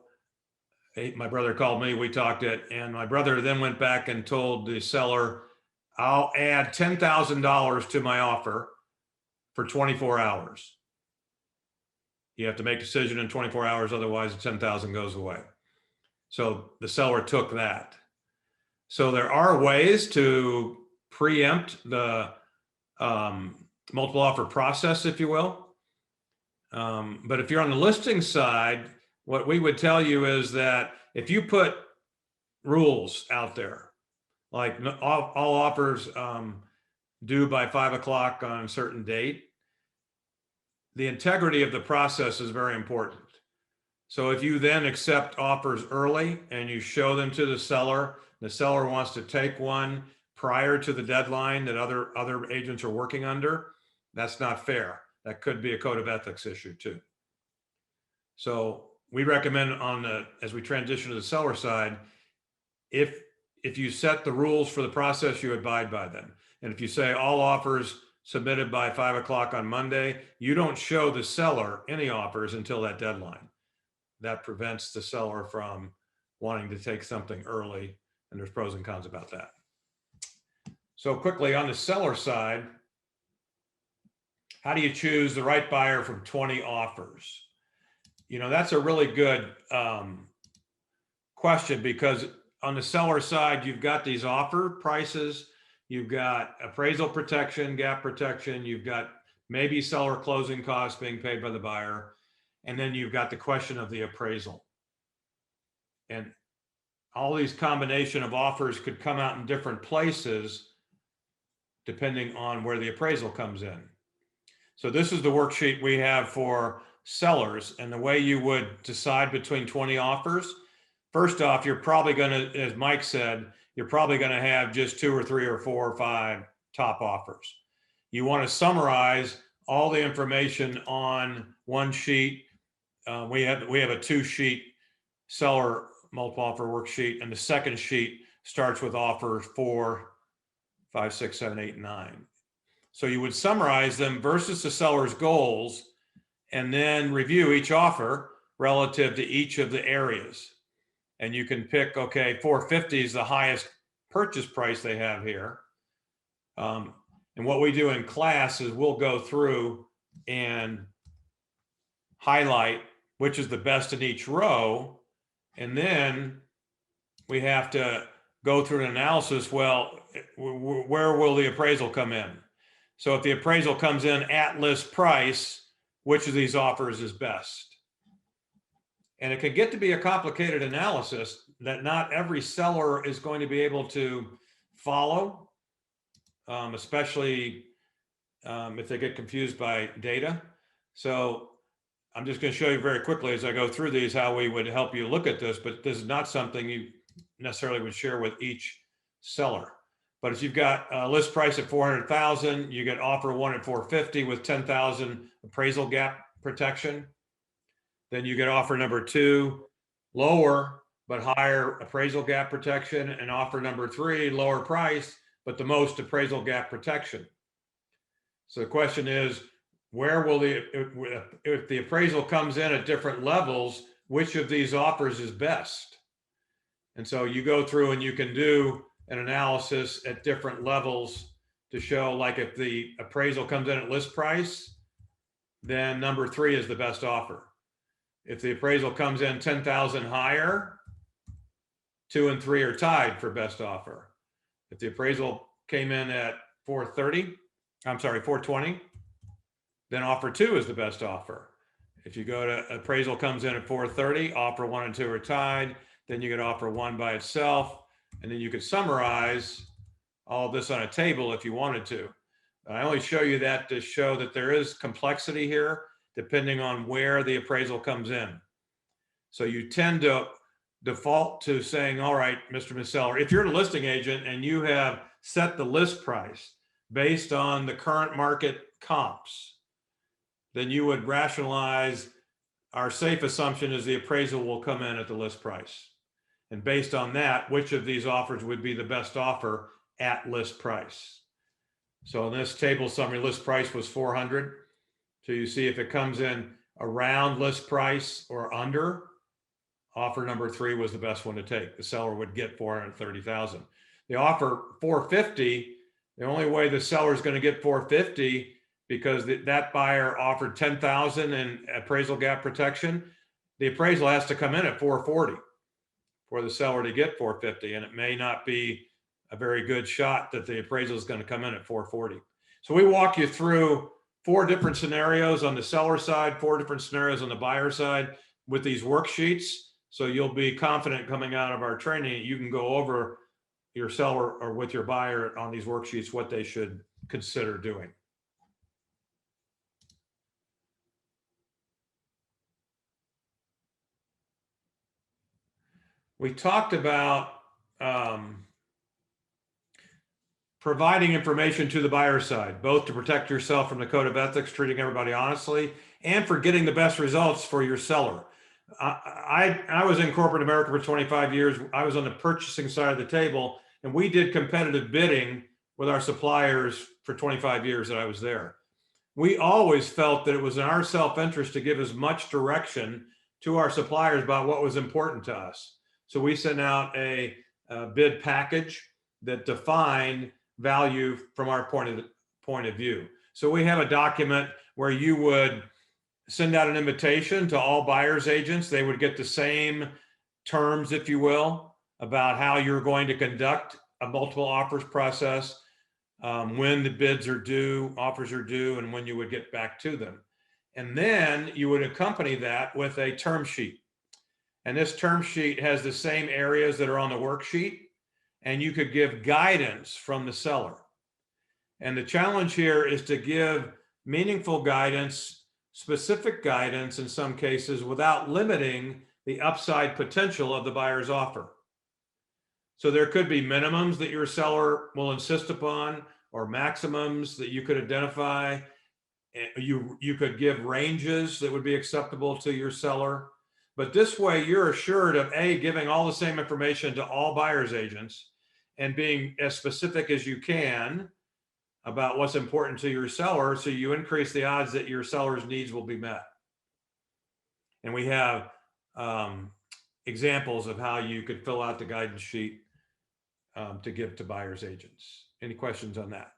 my brother called me, we talked it, and my brother then went back and told the seller, I'll add $10,000 to my offer for 24 hours. You have to make a decision in 24 hours, otherwise the 10,000 goes away. So the seller took that. So there are ways to preempt the multiple offer process, if you will. But if you're on the listing side, what we would tell you is that if you put rules out there, like all offers due by 5 o'clock on a certain date, the integrity of the process is very important. So if you then accept offers early and you show them to the seller wants to take one prior to the deadline that other agents are working under, that's not fair. That could be a code of ethics issue too. So we recommend as we transition to the seller side, if you set the rules for the process, you abide by them. And if you say all offers submitted by 5 o'clock on Monday, you don't show the seller any offers until that deadline. That prevents the seller from wanting to take something early, and there's pros and cons about that. So quickly on the seller side, how do you choose the right buyer from 20 offers? You know, that's a really good question, because on the seller side, you've got these offer prices, you've got appraisal protection, gap protection, you've got maybe seller closing costs being paid by the buyer, and then you've got the question of the appraisal. And all these combination of offers could come out in different places depending on where the appraisal comes in. So this is the worksheet we have for sellers, and the way you would decide between 20 offers. First off, you're probably going to, as Mike said, you're probably going to have just 2 or 3 or 4 or 5 top offers. You want to summarize all the information on one sheet. We have a 2-sheet seller multiple offer worksheet, and the second sheet starts with offers 4, 5, 6, 7, 8, 9. So you would summarize them versus the seller's goals, and then review each offer relative to each of the areas. And you can pick, okay, 450 is the highest purchase price they have here. And what we do in class is we'll go through and highlight which is the best in each row. And then we have to go through an analysis. Well, where will the appraisal come in? So if the appraisal comes in at list price, which of these offers is best? And it can get to be a complicated analysis that not every seller is going to be able to follow, especially if they get confused by data. So I'm just going to show you very quickly as I go through these how we would help you look at this, but this is not something you necessarily would share with each seller. But if you've got a list price at 400,000, you get offer 1 at 450 with 10,000 appraisal gap protection. Then you get offer number 2, lower but higher appraisal gap protection, and offer number 3, lower price but the most appraisal gap protection. So the question is, where will if the appraisal comes in at different levels, which of these offers is best? And so you go through and you can do an analysis at different levels to show, like, if the appraisal comes in at list price, then number 3 is the best offer. If the appraisal comes in 10,000 higher, 2 and 3 are tied for best offer. If the appraisal came in at 420, then offer 2 is the best offer. If you go to appraisal comes in at 430, offer 1 and 2 are tied, then you could offer 1 by itself, and then you could summarize all of this on a table if you wanted to. I only show you that to show that there is complexity here depending on where the appraisal comes in. So you tend to default to saying, all right, Mr. Ms. Seller, if you're a listing agent and you have set the list price based on the current market comps, then you would rationalize, our safe assumption is the appraisal will come in at the list price. And based on that, which of these offers would be the best offer at list price? So in this table summary, list price was 400. So you see if it comes in around list price or under, offer number 3 was the best one to take. The seller would get 430,000. The offer 450, the only way the seller is going to get 450, because that buyer offered 10,000 in appraisal gap protection, the appraisal has to come in at 440. for the seller to get 450, and it may not be a very good shot that the appraisal is going to come in at 440. So we walk you through 4 different scenarios on the seller side, 4 different scenarios on the buyer side with these worksheets. So you'll be confident coming out of our training, you can go over your seller or with your buyer on these worksheets, what they should consider doing. We talked about providing information to the buyer side, both to protect yourself from the code of ethics, treating everybody honestly, and for getting the best results for your seller. I was in corporate America for 25 years. I was on the purchasing side of the table, and we did competitive bidding with our suppliers for 25 years that I was there. We always felt that it was in our self-interest to give as much direction to our suppliers about what was important to us. So we sent out a bid package that defined value from our point of view. So we have a document where you would send out an invitation to all buyers agents. They would get the same terms, if you will, about how you're going to conduct a multiple offers process, when the bids are due, offers are due, and when you would get back to them. And then you would accompany that with a term sheet. And this term sheet has the same areas that are on the worksheet, and you could give guidance from the seller. And the challenge here is to give meaningful guidance, specific guidance in some cases, without limiting the upside potential of the buyer's offer. So there could be minimums that your seller will insist upon, or maximums that you could identify. You could give ranges that would be acceptable to your seller. But this way you're assured of A, giving all the same information to all buyer's agents and being as specific as you can about what's important to your seller, so you increase the odds that your seller's needs will be met. And we have examples of how you could fill out the guidance sheet to give to buyer's agents. Any questions on that?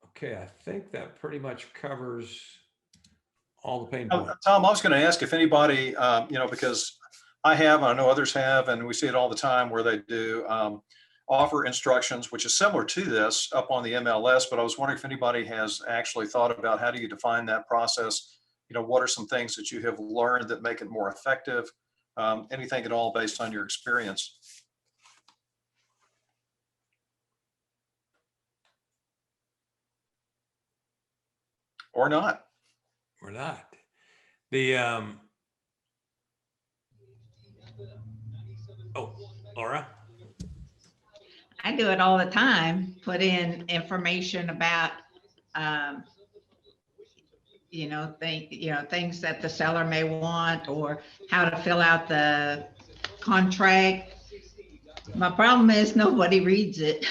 Okay, I think that pretty much covers all the pain points. Tom, I was going to ask if anybody, because I have, and I know others have, and we see it all the time where they do offer instructions, which is similar to this up on the MLS, but I was wondering if anybody has actually thought about how do you define that process? What are some things that you have learned that make it more effective? Anything at all based on your experience? Or not? Or not. The oh, Laura. I do it all the time, put in information about, things that the seller may want, or how to fill out the contract. My problem is nobody reads it.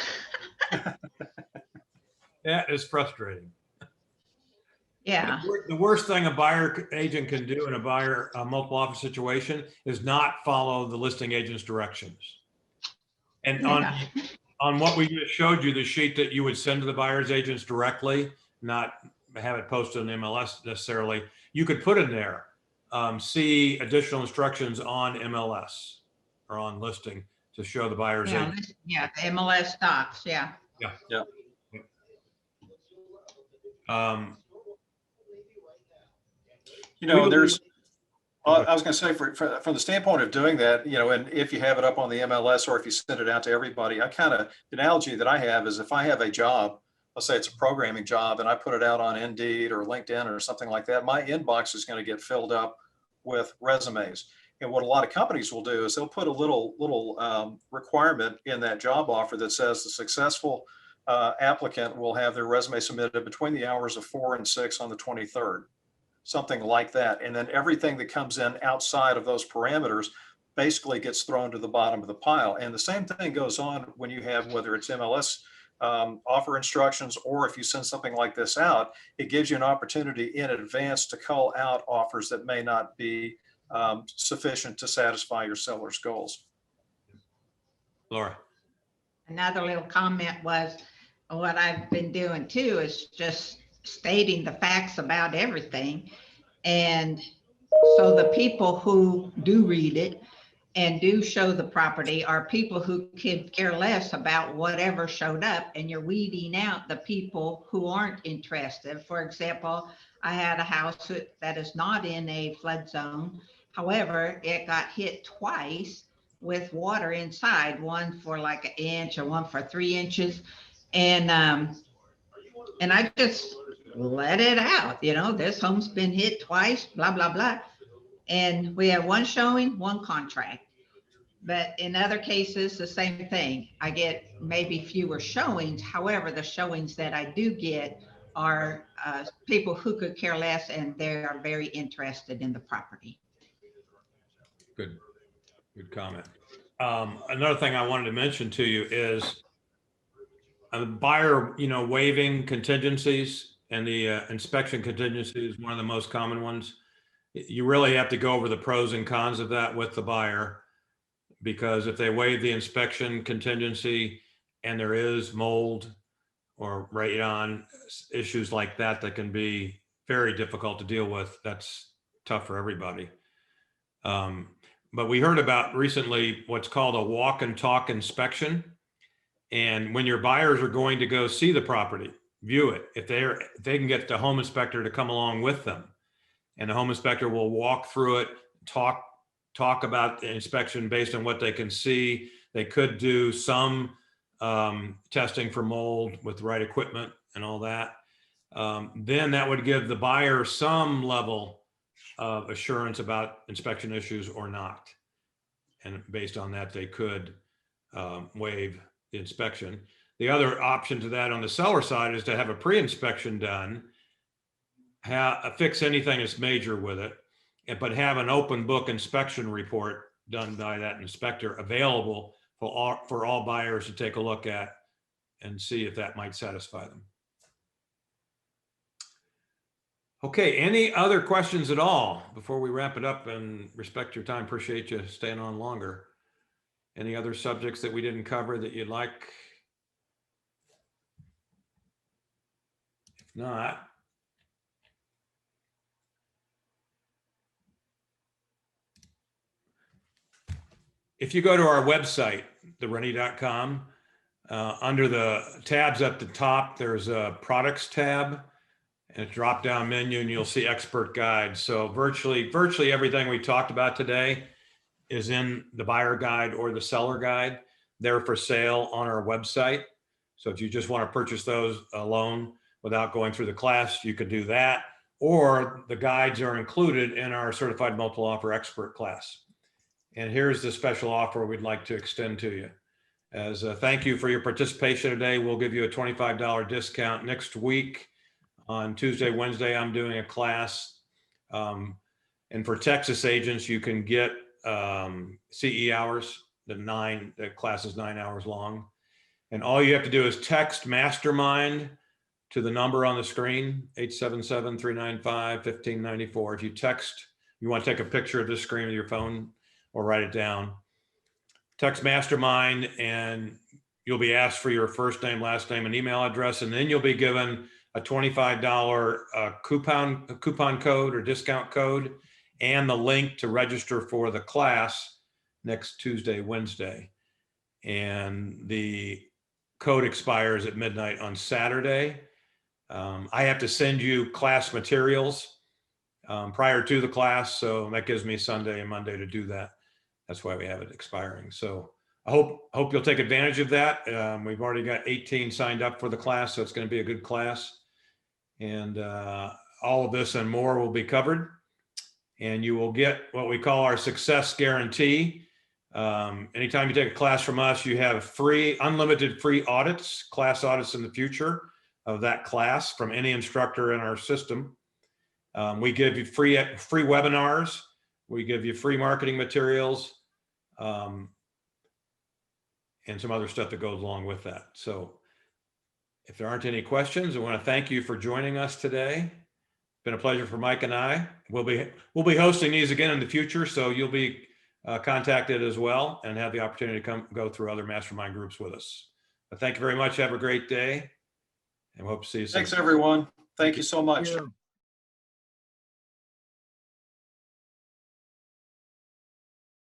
That is frustrating. Yeah. The worst thing a buyer agent can do in a multiple offer situation is not follow the listing agent's directions. And on what we just showed you, the sheet that you would send to the buyer's agents directly, not have it posted on MLS necessarily, you could put in there, see additional instructions on MLS or on listing to show the buyer's agent. Yeah, the MLS docs, yeah. Yeah. There's, I was going to say, from the standpoint of doing that, and if you have it up on the MLS or if you send it out to everybody, the analogy that I have is if I have a job, let's say it's a programming job, and I put it out on Indeed or LinkedIn or something like that, my inbox is going to get filled up with resumes. And what a lot of companies will do is they'll put a little requirement in that job offer that says the successful applicant will have their resume submitted between the hours of 4 and 6 on the 23rd. Something like that. And then everything that comes in outside of those parameters basically gets thrown to the bottom of the pile. And the same thing goes on when you have, whether it's MLS offer instructions, or if you send something like this out, it gives you an opportunity in advance to call out offers that may not be sufficient to satisfy your seller's goals. Laura. Another little comment was, what I've been doing too is just stating the facts about everything. And So the people who do read it and do show the property are people who could care less about whatever showed up, and you're weeding out the people who aren't interested. For example, I had a house that is not in a flood zone. However, it got hit twice with water inside, one for like an inch and one for 3 inches. And I just let it out, this home's been hit twice, blah, blah, blah. And we have one showing, one contract. But in other cases, the same thing. I get maybe fewer showings. However, the showings that I do get are people who could care less, and they are very interested in the property. Good comment. Another thing I wanted to mention to you is a buyer, waiving contingencies, and the inspection contingency is one of the most common ones. You really have to go over the pros and cons of that with the buyer, because if they waive the inspection contingency and there is mold or radon issues like that, that can be very difficult to deal with. That's tough for everybody. But we heard about recently what's called a walk and talk inspection. And when your buyers are going to go see the property, view it, if they can get the home inspector to come along with them, and the home inspector will walk through it, talk about the inspection based on what they can see. They could do some testing for mold with the right equipment and all that. Then that would give the buyer some level of assurance about inspection issues or not. And based on that, they could waive the inspection. The other option to that on the seller side is to have a pre-inspection done, fix anything that's major with it, but have an open book inspection report done by that inspector available for all buyers to take a look at and see if that might satisfy them. Okay, any other questions at all before we wrap it up and respect your time? Appreciate you staying on longer. Any other subjects that we didn't cover that you'd like? If not, if you go to our website, thereni.com, under the tabs at the top, there's a products tab and a drop down menu, and you'll see expert guides. So virtually everything we talked about today is in the buyer guide or the seller guide. They're for sale on our website. So if you just want to purchase those alone without going through the class, you could do that. Or the guides are included in our certified multiple offer expert class. And here's the special offer we'd like to extend to you. As a thank you for your participation today, we'll give you a $25 discount next week. On Tuesday, Wednesday, I'm doing a class. And for Texas agents, you can get CE hours. The class is 9 hours long. And all you have to do is text Mastermind to the number on the screen, 877-395-1594. If you text, you want to take a picture of this screen with your phone or write it down. Text Mastermind and you'll be asked for your first name, last name, and email address. And then you'll be given a $25 coupon code or discount code and the link to register for the class next Tuesday, Wednesday. And the code expires at midnight on Saturday. I have to send you class materials prior to the class. So that gives me Sunday and Monday to do that. That's why we have it expiring. So I hope you'll take advantage of that. We've already got 18 signed up for the class, so it's going to be a good class. And all of this and more will be covered. And you will get what we call our success guarantee. Anytime you take a class from us, you have unlimited free audits, class audits in the future of that class from any instructor in our system. We give you free webinars. We give you free marketing materials and some other stuff that goes along with that. So if there aren't any questions, I want to thank you for joining us today. It's been a pleasure for Mike and I. We'll be hosting these again in the future, so you'll be contacted as well and have the opportunity to go through other mastermind groups with us. But thank you very much. Have a great day, and we hope to see you soon. Thanks, everyone. Thank you so much. Yeah.